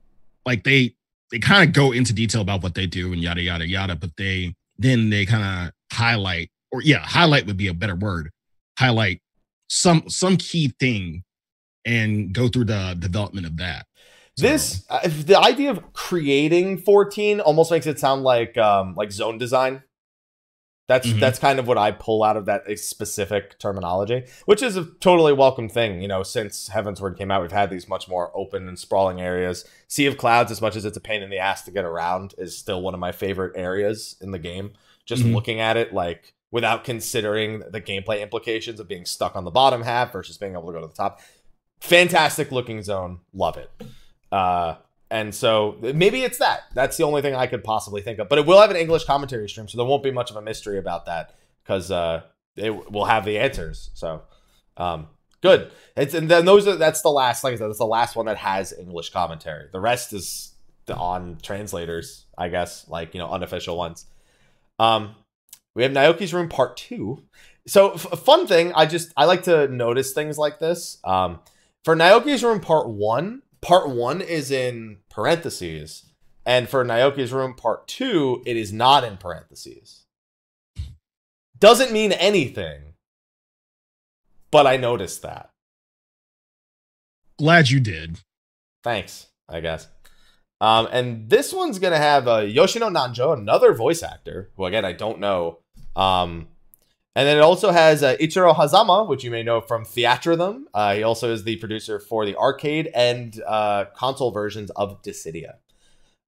like they kind of go into detail about what they do and yada, yada, yada, but they kind of highlight, or highlight would be a better word, highlight some key thing and go through the development of that. The idea of creating 14 almost makes it sound like zone design. That's kind of what I pull out of that specific terminology, which is a totally welcome thing. You know, since Heavensward came out, we've had these much more open and sprawling areas. Sea of Clouds, as much as it's a pain in the ass to get around, is still one of my favorite areas in the game. Just looking at it, like, without considering the gameplay implications of being stuck on the bottom half versus being able to go to the top. Fantastic looking zone. Love it. And so maybe it's that. That's the only thing I could possibly think of. But it will have an English commentary stream, so there won't be much of a mystery about that because it will have the answers. So good. That's the last. Like I said, that's the last one that has English commentary. The rest is on translators, I guess, like unofficial ones. We have Naoki's Room Part 2. So a fun thing. I like to notice things like this. For Naoki's Room Part 1. Part 1 is in parentheses, and for Naoki's Room Part 2, it is not in parentheses. Doesn't mean anything, but I noticed that. Glad you did. Thanks, I guess. And this one's going to have Yoshino Nanjo, another voice actor, who, again, I don't know. And then it also has Ichiro Hazama, which you may know from Theatrhythm. He also is the producer for the arcade and console versions of Dissidia.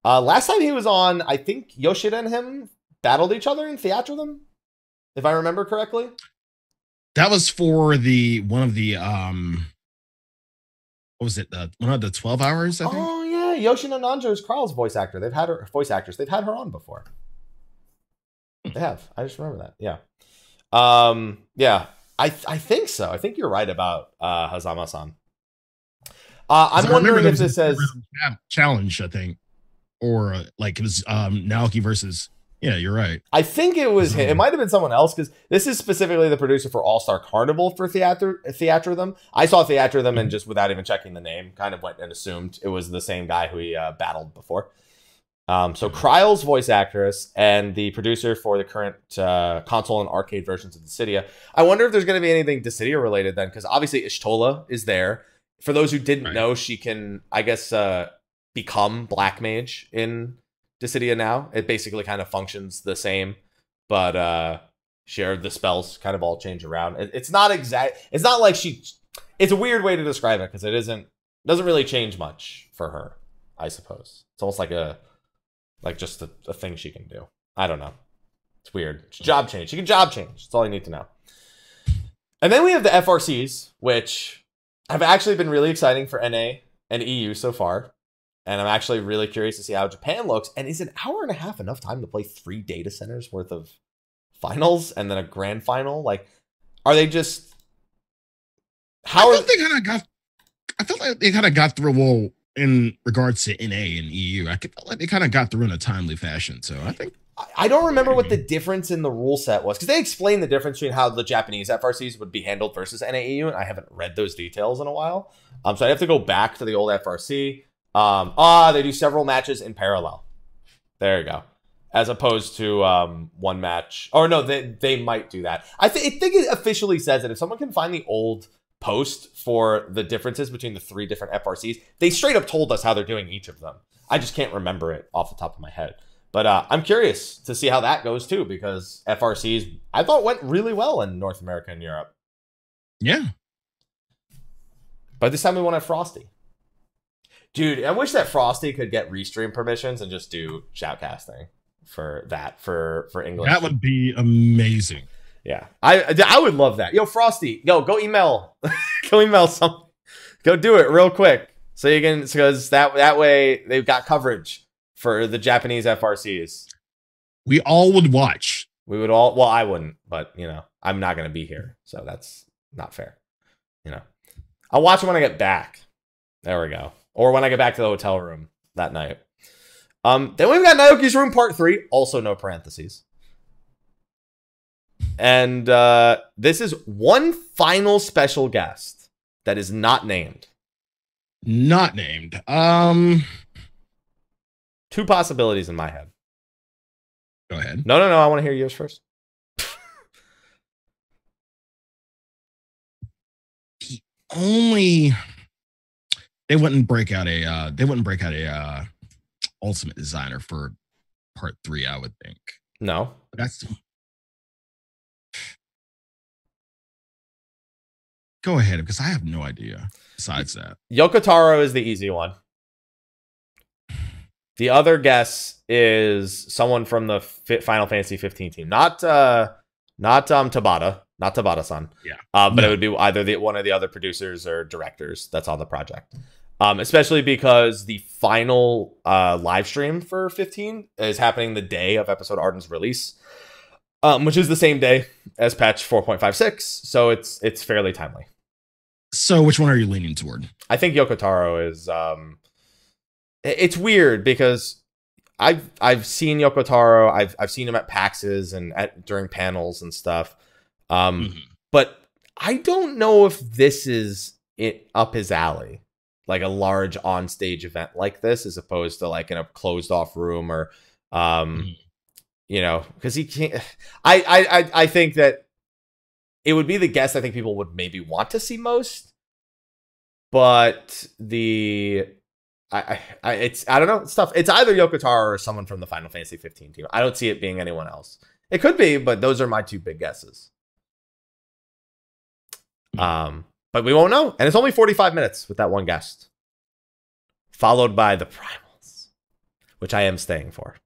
Last time he was on, I think Yoshida and him battled each other in Theatrhythm, if I remember correctly. That was for one of the what was it? One of the 12 hours, I think. Oh yeah, Yoshino Nanjo is Carl's voice actor. They've had her They've had her on before. They have. I just remember that. Yeah. Yeah. I think so. I think you're right about Hazama-san. I'm wondering if this says challenge, I think. Or like it was Naoki versus. Yeah, you're right. I think it was him. It might have been someone else, because this is specifically the producer for All-Star Carnival for Theatrhythm. I saw Theatrhythm and just without even checking the name, kind of went and assumed it was the same guy who he battled before. So Kryle's voice actress and the producer for the current console and arcade versions of Dissidia. I wonder if there's going to be anything Dissidia related then, because obviously Ishtola is there. For those who didn't know, she can, I guess, become Black Mage in Dissidia now. It basically kind of functions the same, but the spells kind of all change around. It's not exact. It's not like it's a weird way to describe it, because it doesn't really change much for her, I suppose. It's almost like just a thing she can do. I don't know. It's weird. It's job change. She can job change. That's all you need to know. And then we have the FRCs, which have actually been really exciting for NA and EU so far. And I'm actually really curious to see how Japan looks. And is an hour and a half enough time to play 3 data centers worth of finals and then a grand final? Like, are they just... I felt like they kind of got through in regards to NA and EU. I felt like they kind of got through in a timely fashion. So I think... I don't remember what the difference in the rule set was, because they explained the difference between how the Japanese FRCs would be handled versus NAEU, and I haven't read those details in a while. So I have to go back to the old FRC. They do several matches in parallel. There you go. As opposed to one match. Or no, they might do that. I think it officially says that if someone can find the old post for the differences between the 3 different FRCs, they straight up told us how they're doing each of them. I just can't remember it off the top of my head. But I'm curious to see how that goes too, because FRCs, I thought, went really well in North America and Europe. Yeah. But this time we want to have Frosty. Dude, I wish that Frosty could get restream permissions and just do shoutcasting for English. That would be amazing. Yeah. I would love that. Yo, Frosty, go email. Go email some. Go do it real quick. So you can, because that way they've got coverage for the Japanese FRCs. We all would watch. We would all, well, I wouldn't, but I'm not going to be here. So that's not fair. I'll watch them when I get back. There we go. Or when I get back to the hotel room that night. Then we've got Naoki's Room Part 3, also no parentheses. And this is one final special guest that is not named. Not named. 2 possibilities in my head. Go ahead. No. I want to hear yours first. They wouldn't break out a ultimate designer for part 3, I would think. No. Go ahead, because I have no idea besides that. Yoko Taro is the easy one. The other guess is someone from the Final Fantasy 15 team. Not Tabata. Not Tabata-san. Yeah. But it would be either one of the other producers or directors that's on the project. Especially because the final live stream for 15 is happening the day of episode Arden's release, which is the same day as patch 4.56. So it's fairly timely. So which one are you leaning toward? I think Yoko Taro is... it's weird because I've seen Yoko Taro. I've seen him at PAXs and during panels and stuff. But I don't know if this is up his alley, like a large on-stage event like this, as opposed to like in a closed-off room or, because he can't. I think that it would be the guest I think people would maybe want to see most, but the I don't know. It's tough. It's either Yokotaro or someone from the Final Fantasy 15 team. I don't see it being anyone else. It could be, but those are my two big guesses. But we won't know. And it's only 45 minutes with that one guest. Followed by the Primals, which I am staying for.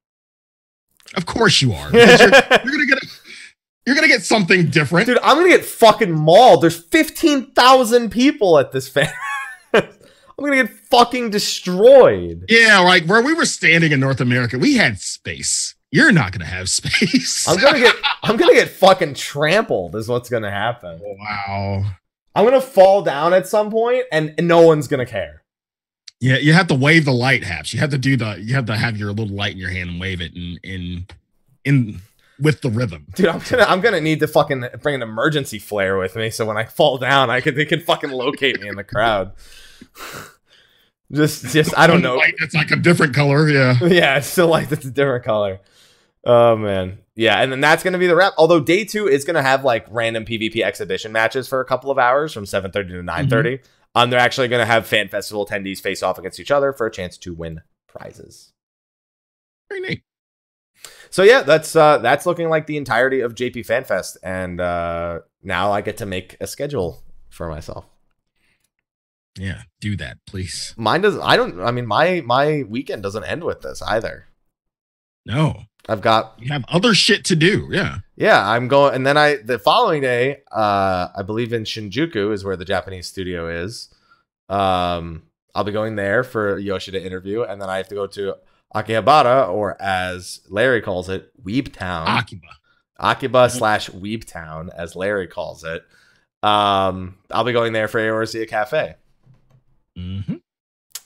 Of course you are. You're gonna get something different. Dude, I'm gonna get fucking mauled. There's 15,000 people at this fan. I'm gonna get fucking destroyed. Yeah, like where we were standing in North America, we had space. You're not gonna have space. I'm gonna get fucking trampled is what's gonna happen. Wow. I'm gonna fall down at some point and no one's gonna care. Yeah, you have to wave the light, Haps. You have to have your little light in your hand and wave it in with the rhythm. Dude, I'm gonna need to fucking bring an emergency flare with me so when I fall down they can fucking locate me in the crowd. Just I don't know. It's like a different color, yeah. Yeah, it's still like it's a different color. Oh man. Yeah, and then that's gonna be the wrap. Although day 2 is gonna have like random PvP exhibition matches for a couple of hours from 7:30 to 9:30. They're actually gonna have fan festival attendees face off against each other for a chance to win prizes. Very neat. So yeah, that's looking like the entirety of JP FanFest, and now I get to make a schedule for myself. Yeah, do that, please. Mine does. I mean, my weekend doesn't end with this either. No, you have other shit to do. Yeah. Yeah, I'm going, and then the following day, I believe in Shinjuku is where the Japanese studio is. I'll be going there for Yoshi to interview, and then I have to go to Akihabara, or as Larry calls it, Weeb Town. Akiba / Weeb Town, as Larry calls it. I'll be going there for Eorzea Cafe. Mm-hmm.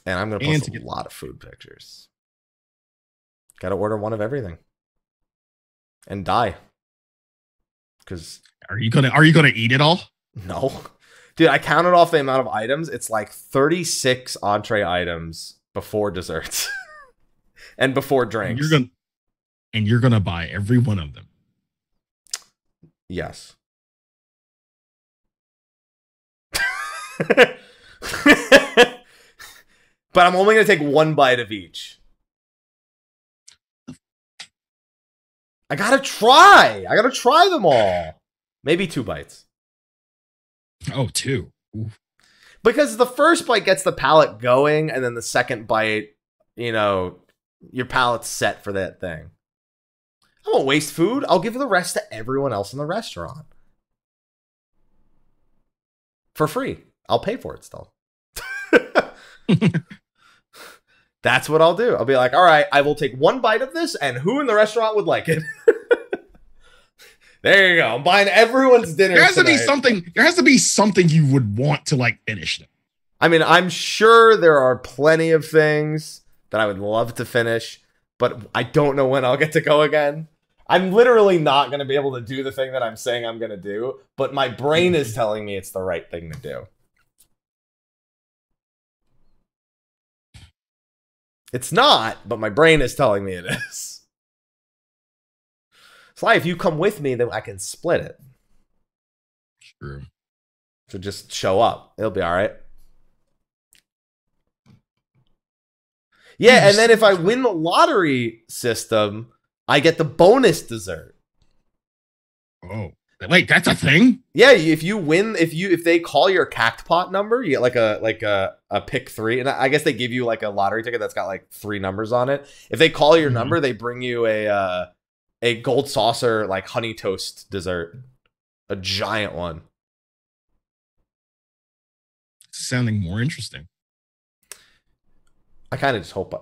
And I'm going to post a lot of food pictures. Got to order one of everything. And die. Because are you gonna eat it all? No. Dude, I counted off the amount of items. It's like 36 entree items before desserts. And before drinks. You're gonna buy every one of them. Yes. But I'm only gonna take one bite of each. I gotta try them all. Maybe 2 bites. Oh, 2. Oof. Because the first bite gets the palate going, and then the second bite, your palate's set for that thing. I won't waste food. I'll give the rest to everyone else in the restaurant. For free. I'll pay for it still. That's what I'll do. I'll be like, all right, I will take 1 bite of this, and who in the restaurant would like it? There you go. I'm buying everyone's dinner. There has to be something you would want to like finish them. I mean, I'm sure there are plenty of things that I would love to finish, but I don't know when I'll get to go again. I'm literally not going to be able to do the thing that I'm saying I'm going to do, but my brain is telling me it's the right thing to do. It's not, but my brain is telling me it is. Sly, if you come with me, then I can split it. True. So just show up. It'll be all right. Yeah, and then if I win the lottery system, I get the bonus dessert. Oh, wait, that's a thing? Yeah, if you win, if they call your cactpot number, you get like a pick 3, and I guess they give you like a lottery ticket that's got like 3 numbers on it. If they call your number, they bring you a gold saucer like honey toast dessert, a giant one. Sounding more interesting. I kind of just hope,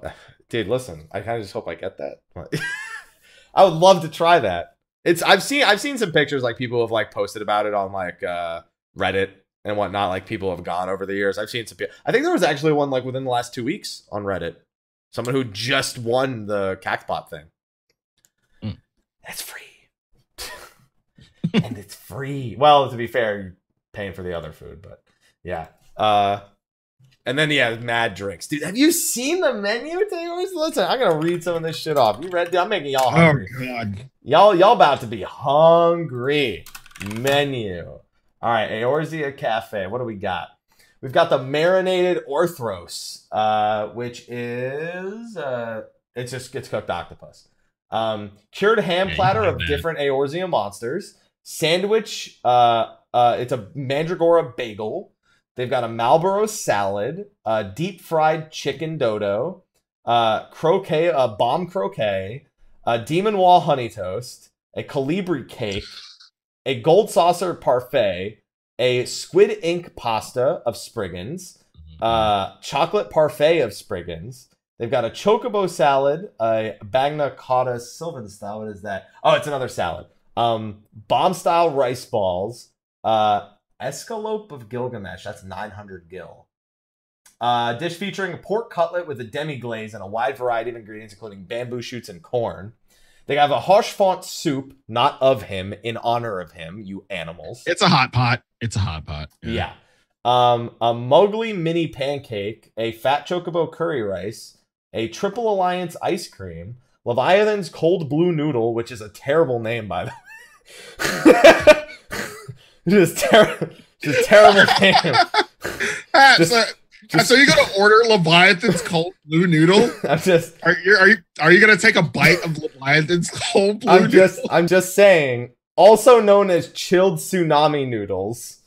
dude. Listen, I kind of just hope I get that. I would love to try that. I've seen some pictures, like people have like posted about it on like Reddit and whatnot. Like people have gone over the years. I've seen some. I think there was actually one like within the last 2 weeks on Reddit. Someone who just won the cactpot thing. That's free, and it's free. Well, to be fair, you're paying for the other food, but yeah. And then mad drinks, dude. Have you seen the menu? Listen, I'm gonna read some of this shit off. You read? I'm making y'all hungry. Oh god, y'all about to be hungry. Menu. All right, Eorzea Cafe. What do we got? We've got the marinated Orthros, which is it's cooked octopus. Cured ham platter of different Eorzean monsters. Sandwich, it's a Mandragora bagel. They've got a Marlboro salad, deep fried chicken dodo, croquet, a bomb croquet, a demon wall honey toast, a colibri cake, a gold saucer parfait, a squid ink pasta of Spriggans, chocolate parfait of Spriggans. They've got a chocobo salad, a bagna cotta sylvan style. What is that? Oh, it's another salad. Bomb style rice balls, escalope of Gilgamesh. That's 900 gil. Dish featuring a pork cutlet with a demi-glaze and a wide variety of ingredients, including bamboo shoots and corn. They have a Hoshfont soup, not of him, in honor of him, you animals. It's a hot pot. It's a hot pot. Yeah. A Mowgli mini pancake, a fat chocobo curry rice, a Triple Alliance ice cream, Leviathan's cold blue noodle, which is a terrible name, by the way. Just terrible name. So you're gonna order Leviathan's cold blue noodle? Are you gonna take a bite of Leviathan's cold blue noodle? I'm just saying, also known as chilled tsunami noodles.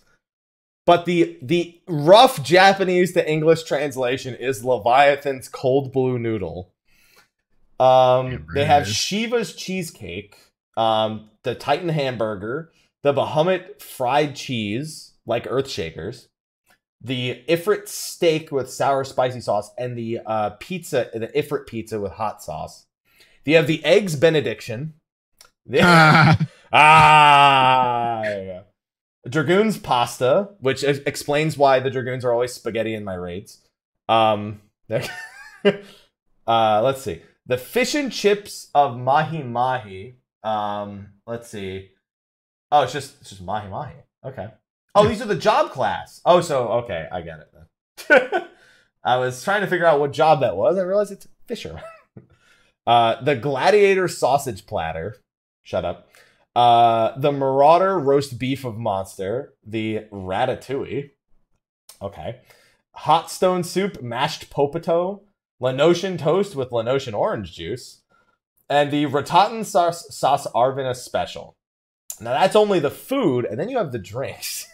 But the rough Japanese to English translation is Leviathan's cold blue noodle. They have Shiva's cheesecake, the Titan hamburger, the Bahamut fried cheese, like Earthshakers, the Ifrit steak with sour spicy sauce, and the pizza, the Ifrit pizza with hot sauce. You have the eggs benediction. There you go. Dragoon's pasta, which explains why the Dragoons are always spaghetti in my raids. Let's see. The fish and chips of Mahi Mahi. Let's see. Oh, it's just Mahi Mahi. Okay. Oh, these are the job class. Oh, so okay, I get it then. I was trying to figure out what job that was. I realized it's Fisher. The Gladiator sausage platter. Shut up. The Marauder roast beef of Monster. The Ratatouille. Okay. Hot stone soup, mashed potato. Lenotian toast with Lenotian orange juice. And the Ratatan sauce Arvina special. Now that's only the food, and then you have the drinks.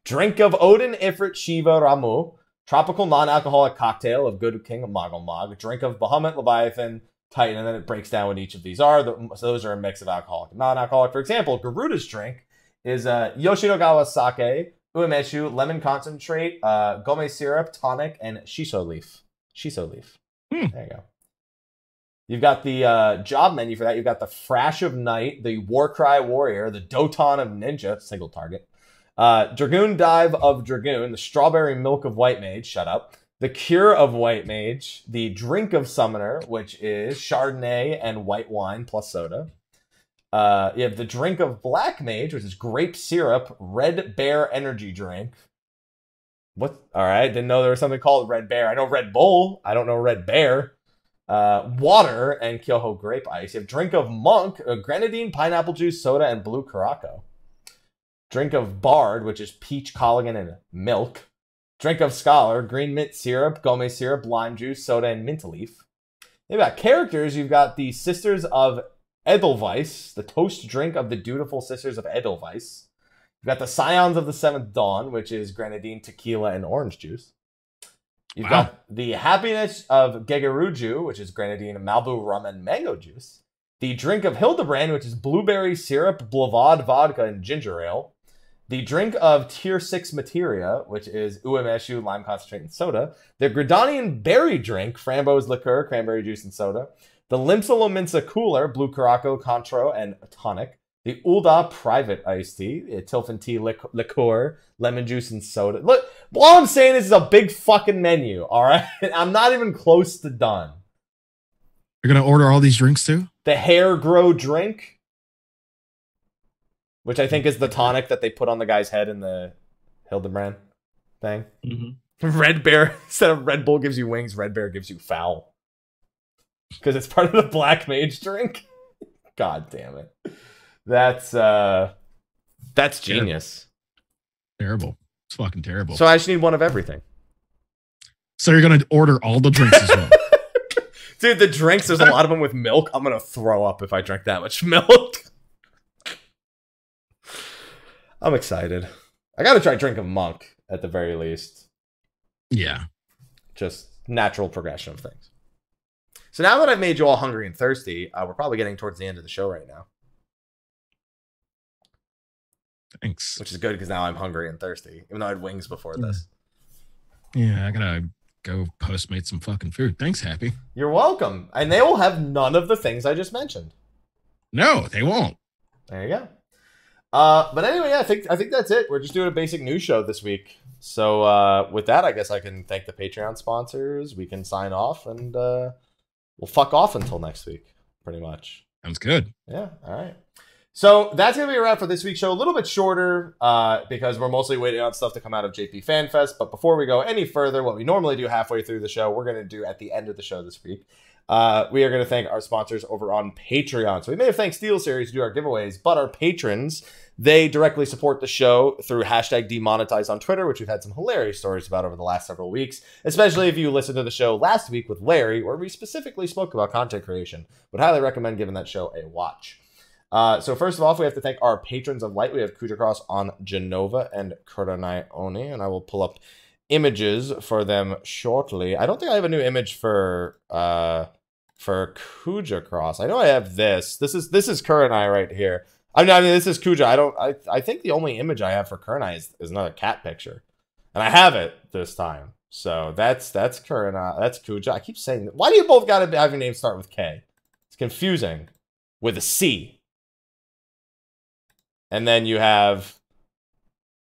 Drink of Odin, Ifrit, Shiva, Ramu. Tropical non-alcoholic cocktail of Good King of Moggle. Drink of Bahamut, Leviathan, Titan, and then it breaks down what each of these are. So those are a mix of alcoholic and non-alcoholic. For example, Garuda's drink is Yoshinogawa sake, umeshu, lemon concentrate, gome syrup, tonic, and shiso leaf. There you go. You've got the job menu for that. You've got the Frash of Night, the Warcry Warrior, the Doton of Ninja, single target, Dragoon Dive of Dragoon, the Strawberry Milk of White Mage, shut up, the Cure of White Mage, the Drink of Summoner, which is Chardonnay and white wine plus soda. You have the Drink of Black Mage, which is grape syrup, Red Bear energy drink. What? All right, didn't know there was something called Red Bear. I know Red Bull. I don't know Red Bear. Water and Kyoho grape ice. You have Drink of Monk, grenadine, pineapple juice, soda, and blue Curaçao. Drink of Bard, which is peach, collagen, and milk. Drink of Scholar, green mint syrup, gome syrup, lime juice, soda, and mint leaf. You've got characters. You've got the Sisters of Edelweiss, the toast drink of the dutiful Sisters of Edelweiss. You've got the Scions of the Seventh Dawn, which is grenadine, tequila, and orange juice. You've got the Happiness of Gegeruju, which is grenadine, Malibu rum, and mango juice. The Drink of Hildebrand, which is blueberry syrup, Blavad vodka, and ginger ale. The Drink of Tier 6 Materia, which is umeshu, lime concentrate, and soda. The Gridanian Berry Drink, framboise liqueur, cranberry juice, and soda. The Limsa Lominsa Cooler, blue Curaçao, Contro, and tonic. The Ulda Private Iced Tea, Tilfin Tea liqueur, lemon juice, and soda. Look, all I'm saying is it's a big fucking menu, all right? I'm not even close to done. You're going to order all these drinks too? The Hair Grow Drink, which I think is the tonic that they put on the guy's head in the Hildebrand thing. Mm-hmm. Red Bear, instead of Red Bull gives you wings, Red Bear gives you foul. Because it's part of the Black Mage drink. God damn it. That's genius. Terrible. It's fucking terrible. So I just need one of everything. So you're gonna order all the drinks as well. Dude, the drinks, there's a lot of them with milk. I'm gonna throw up if I drink that much milk. I'm excited. I gotta try drink a monk at the very least. Yeah. Just natural progression of things. So now that I've made you all hungry and thirsty, we're probably getting towards the end of the show right now. Thanks. Which is good because now I'm hungry and thirsty, even though I had wings before this. Yeah, I gotta go Postmate some fucking food. Thanks, Happy. You're welcome. And they will have none of the things I just mentioned. No, they won't. There you go. But anyway, yeah, I think that's it. We're just doing a basic news show this week. So with that, I guess I can thank the Patreon sponsors. We can sign off, and we'll fuck off until next week, pretty much. Sounds good. Yeah, all right. So that's going to be a wrap for this week's show. A little bit shorter because we're mostly waiting on stuff to come out of JP Fan Fest. But before we go any further, what we normally do halfway through the show, we're going to do at the end of the show this week. We are going to thank our sponsors over on Patreon. So we may have thanked SteelSeries to do our giveaways, but our patrons, they directly support the show through hashtag demonetized on Twitter, which we've had some hilarious stories about over the last several weeks, especially if you listened to the show last week with Larry, where we specifically spoke about content creation. Would highly recommend giving that show a watch. So first of all, we have to thank our patrons of light. We have Khuja on Jenova and Kurenai Oni, and I will pull up images for them shortly. I don't think I have a new image for Khuja. I know I have this. This is Kurenai right here. I mean, this is Khuja. I think the only image I have for Kurenai is another cat picture, and I have it this time. So that's Kurenai. That's Khuja. I keep saying that. Why do you both got to have your name start with K? It's confusing. With a C. And then you have,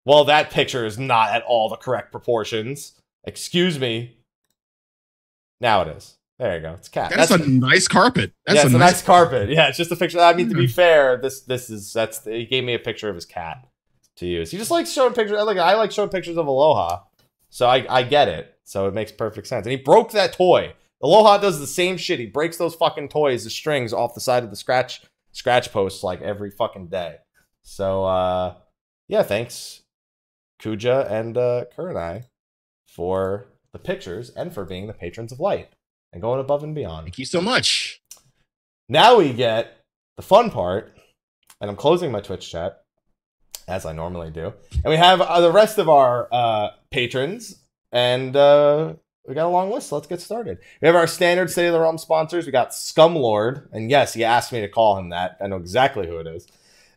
well, that picture is not at all the correct proportions. Excuse me. Now it is. There you go. It's cat. That's a nice carpet. That's a nice carpet. Yeah, it's just a picture. I mean, to be fair, he gave me a picture of his cat to use. He just likes showing pictures. I like showing pictures of Aloha. So I get it. So it makes perfect sense. And he broke that toy. Aloha does the same shit. He breaks those fucking toys, the strings off the side of the scratch posts like every fucking day. So, yeah, thanks, Khuja and Kurenai, for the pictures and for being the patrons of light and going above and beyond. Thank you so much. Now we get the fun part, and I'm closing my Twitch chat, as I normally do. And we have the rest of our patrons, and we got a long list, so let's get started. We have our standard State of the Realm sponsors. We got Scumlord, and yes, he asked me to call him that. I know exactly who it is.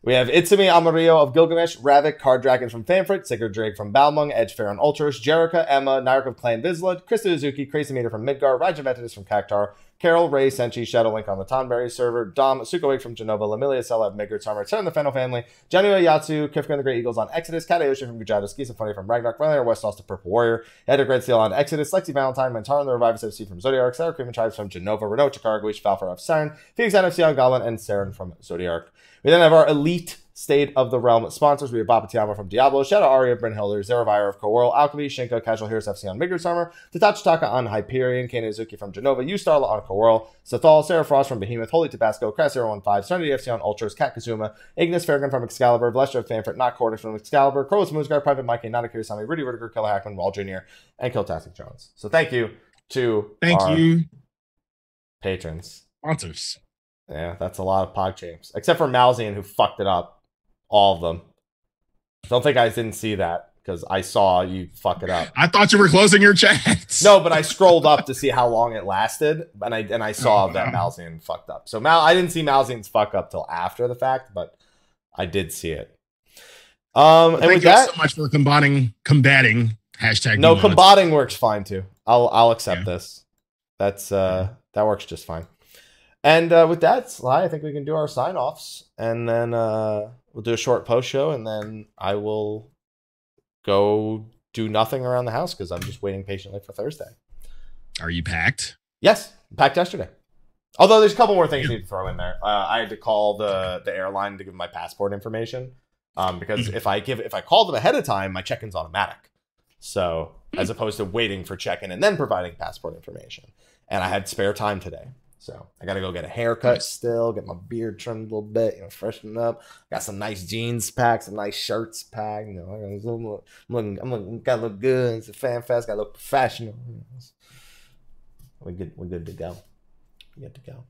We have Itsumi Amarillo of Gilgamesh, Ravik, Card Dragon from Fanfrit, Sigurd Drake from Balmung, Edge Farron Ultros, Jerica, Emma, Nyrek of Clan Vizsla, Krista Uzuki, Crazy Meter from Midgar, Rajavetus from Cactar, Carol, Ray, Senchi, Shadowlink on the Tonberry server, Dom, Sukowick from Jenova, Limilla Nelhah, Midgard, Sarmer, Serren the Fennel family, Janhyua Yotsuyu, Kifca and the Great Eagles on Exodus, Aoshi from Kujata, Skia Symphonia from Ragnarok, Rylanator Westaus The Purple Warrior, Eadric Redsteele on Exodus, Lexxie Valentine, Mantaru the Rivivus FC from Zodiark, Sarah Cream and Tribes from Jenova, Rynoet Chikara, Goetia, Valefar of Siren, FFXIV FC on Goblin, and Serren from Zodiark. We then have our elite State of the Realm sponsors. We have Bapatiama from Diablo, Shadow Aria, Brynhilder, Zerovire of Coworld, Alchemy, Shinko, Casual Heroes FC on Midgard Armor, Tatachitaka on Hyperion, Kane Izuki from Jenova, Starla on Coworld, Sathal, Sarah Frost from Behemoth, Holy Tabasco, Crass 015, Serenity FC on Ultras, Kat Kazuma, Ignis Farragon from Excalibur, Vlestra of Fanfrit, Not Cordish from Excalibur, Crowless Moonsguard, Private Mike, Nana Kirisami, Rudy Whittaker, Keller Hackman, Wall Jr., and Kiltastic Jones. So thank you to our patrons. Sponsors. Yeah, that's a lot of PogChamps. Except for Malzian, who fucked it up. All of them. Don't think I didn't see that because I saw you fuck it up. I thought you were closing your chats. No, but I scrolled up to see how long it lasted, and I saw that Malzian fucked up. So I didn't see Malzian's fuck up till after the fact, but I did see it. And thank with you that, so much for combating hashtag. No, combating works fine too. I'll accept this. That's that works just fine. And with that, Sly, I think we can do our sign-offs, and then we'll do a short post show, and then I will go do nothing around the house because I'm just waiting patiently for Thursday. Are you packed? Yes, packed yesterday. Although there's a couple more things I need to throw in there. I had to call the airline to give my passport information because if I call them ahead of time, my check-in's automatic. So as opposed to waiting for check-in and then providing passport information, and I had spare time today. So I got to go get a haircut still, get my beard trimmed a little bit, freshen up. Got some nice jeans packed, some nice shirts packed. I'm looking, gotta look good. It's a fan fest, gotta look professional. We're good to go. We're good to go.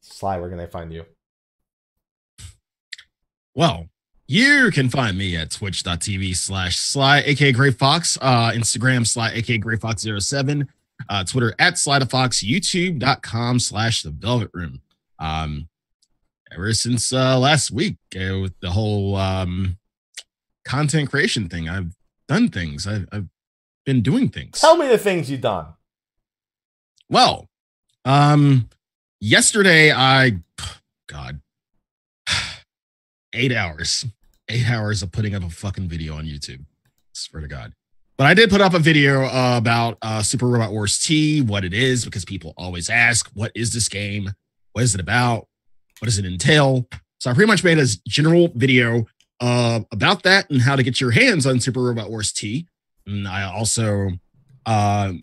Sly, where can they find you? Well, you can find me at twitch.tv/Sly, aka Greyfox, Instagram, Sly, aka Greyfox07, Twitter at Slythefox, YouTube.com/The Velvet Room. Ever since last week with the whole content creation thing, I've done things. I've been doing things. Tell me the things you've done. Well, yesterday God, 8 hours. 8 hours of putting up a fucking video on YouTube. Swear to God. But I did put up a video about Super Robot Wars T, what it is, because people always ask, what is this game? What is it about? What does it entail? So I pretty much made a general video about that and how to get your hands on Super Robot Wars T. And I also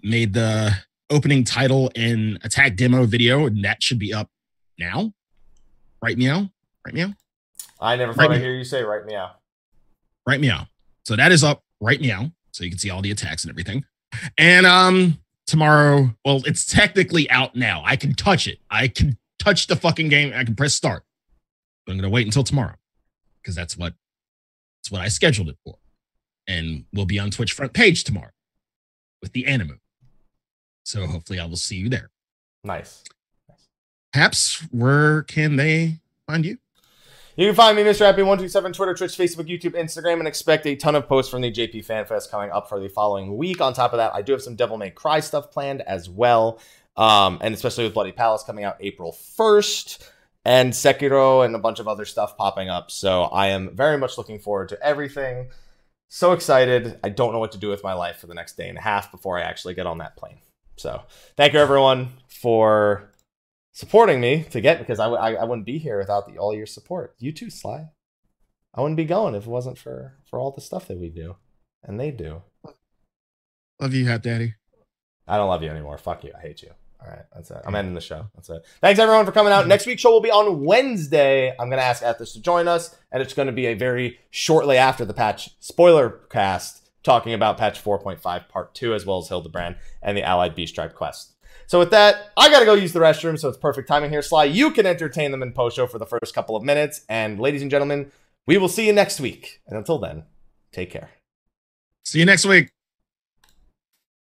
made the opening title and attack demo video, and that should be up now. Right meow? Right meow? I never thought I'd hear you say right meow. Right meow. So that is up right meow. So you can see all the attacks and everything. And tomorrow, well, it's technically out now. I can touch it. I can touch the fucking game. I can press start. But I'm going to wait until tomorrow because that's what I scheduled it for. And we'll be on Twitch front page tomorrow with the anime. So hopefully I will see you there. Nice. Haps, where can they find you? You can find me, Mr. Happy127, Twitter, Twitch, Facebook, YouTube, Instagram, and expect a ton of posts from the JP Fan Fest coming up for the following week. On top of that, I do have some Devil May Cry stuff planned as well, and especially with Bloody Palace coming out April 1st, and Sekiro and a bunch of other stuff popping up. So I am very much looking forward to everything. So excited. I don't know what to do with my life for the next day and a half before I actually get on that plane. So thank you, everyone, for supporting me because I wouldn't be here without all your support. You too, Sly. I wouldn't be going if it wasn't for all the stuff that we do and they do. Love you, Hat Daddy. I don't love you anymore. Fuck you. I hate you. All right, that's it. I'm ending the show. That's it. Thanks everyone for coming out. Next week's show will be on Wednesday. I'm going to ask Athos to join us, and it's going to be a very shortly after the patch spoiler cast talking about patch 4.5 part 2 as well as Hildebrand and the Allied B-Stripe quest. So with that, I got to go use the restroom, so it's perfect timing here. Sly, you can entertain them in post-show for the first couple of minutes. And ladies and gentlemen, we will see you next week. And until then, take care. See you next week.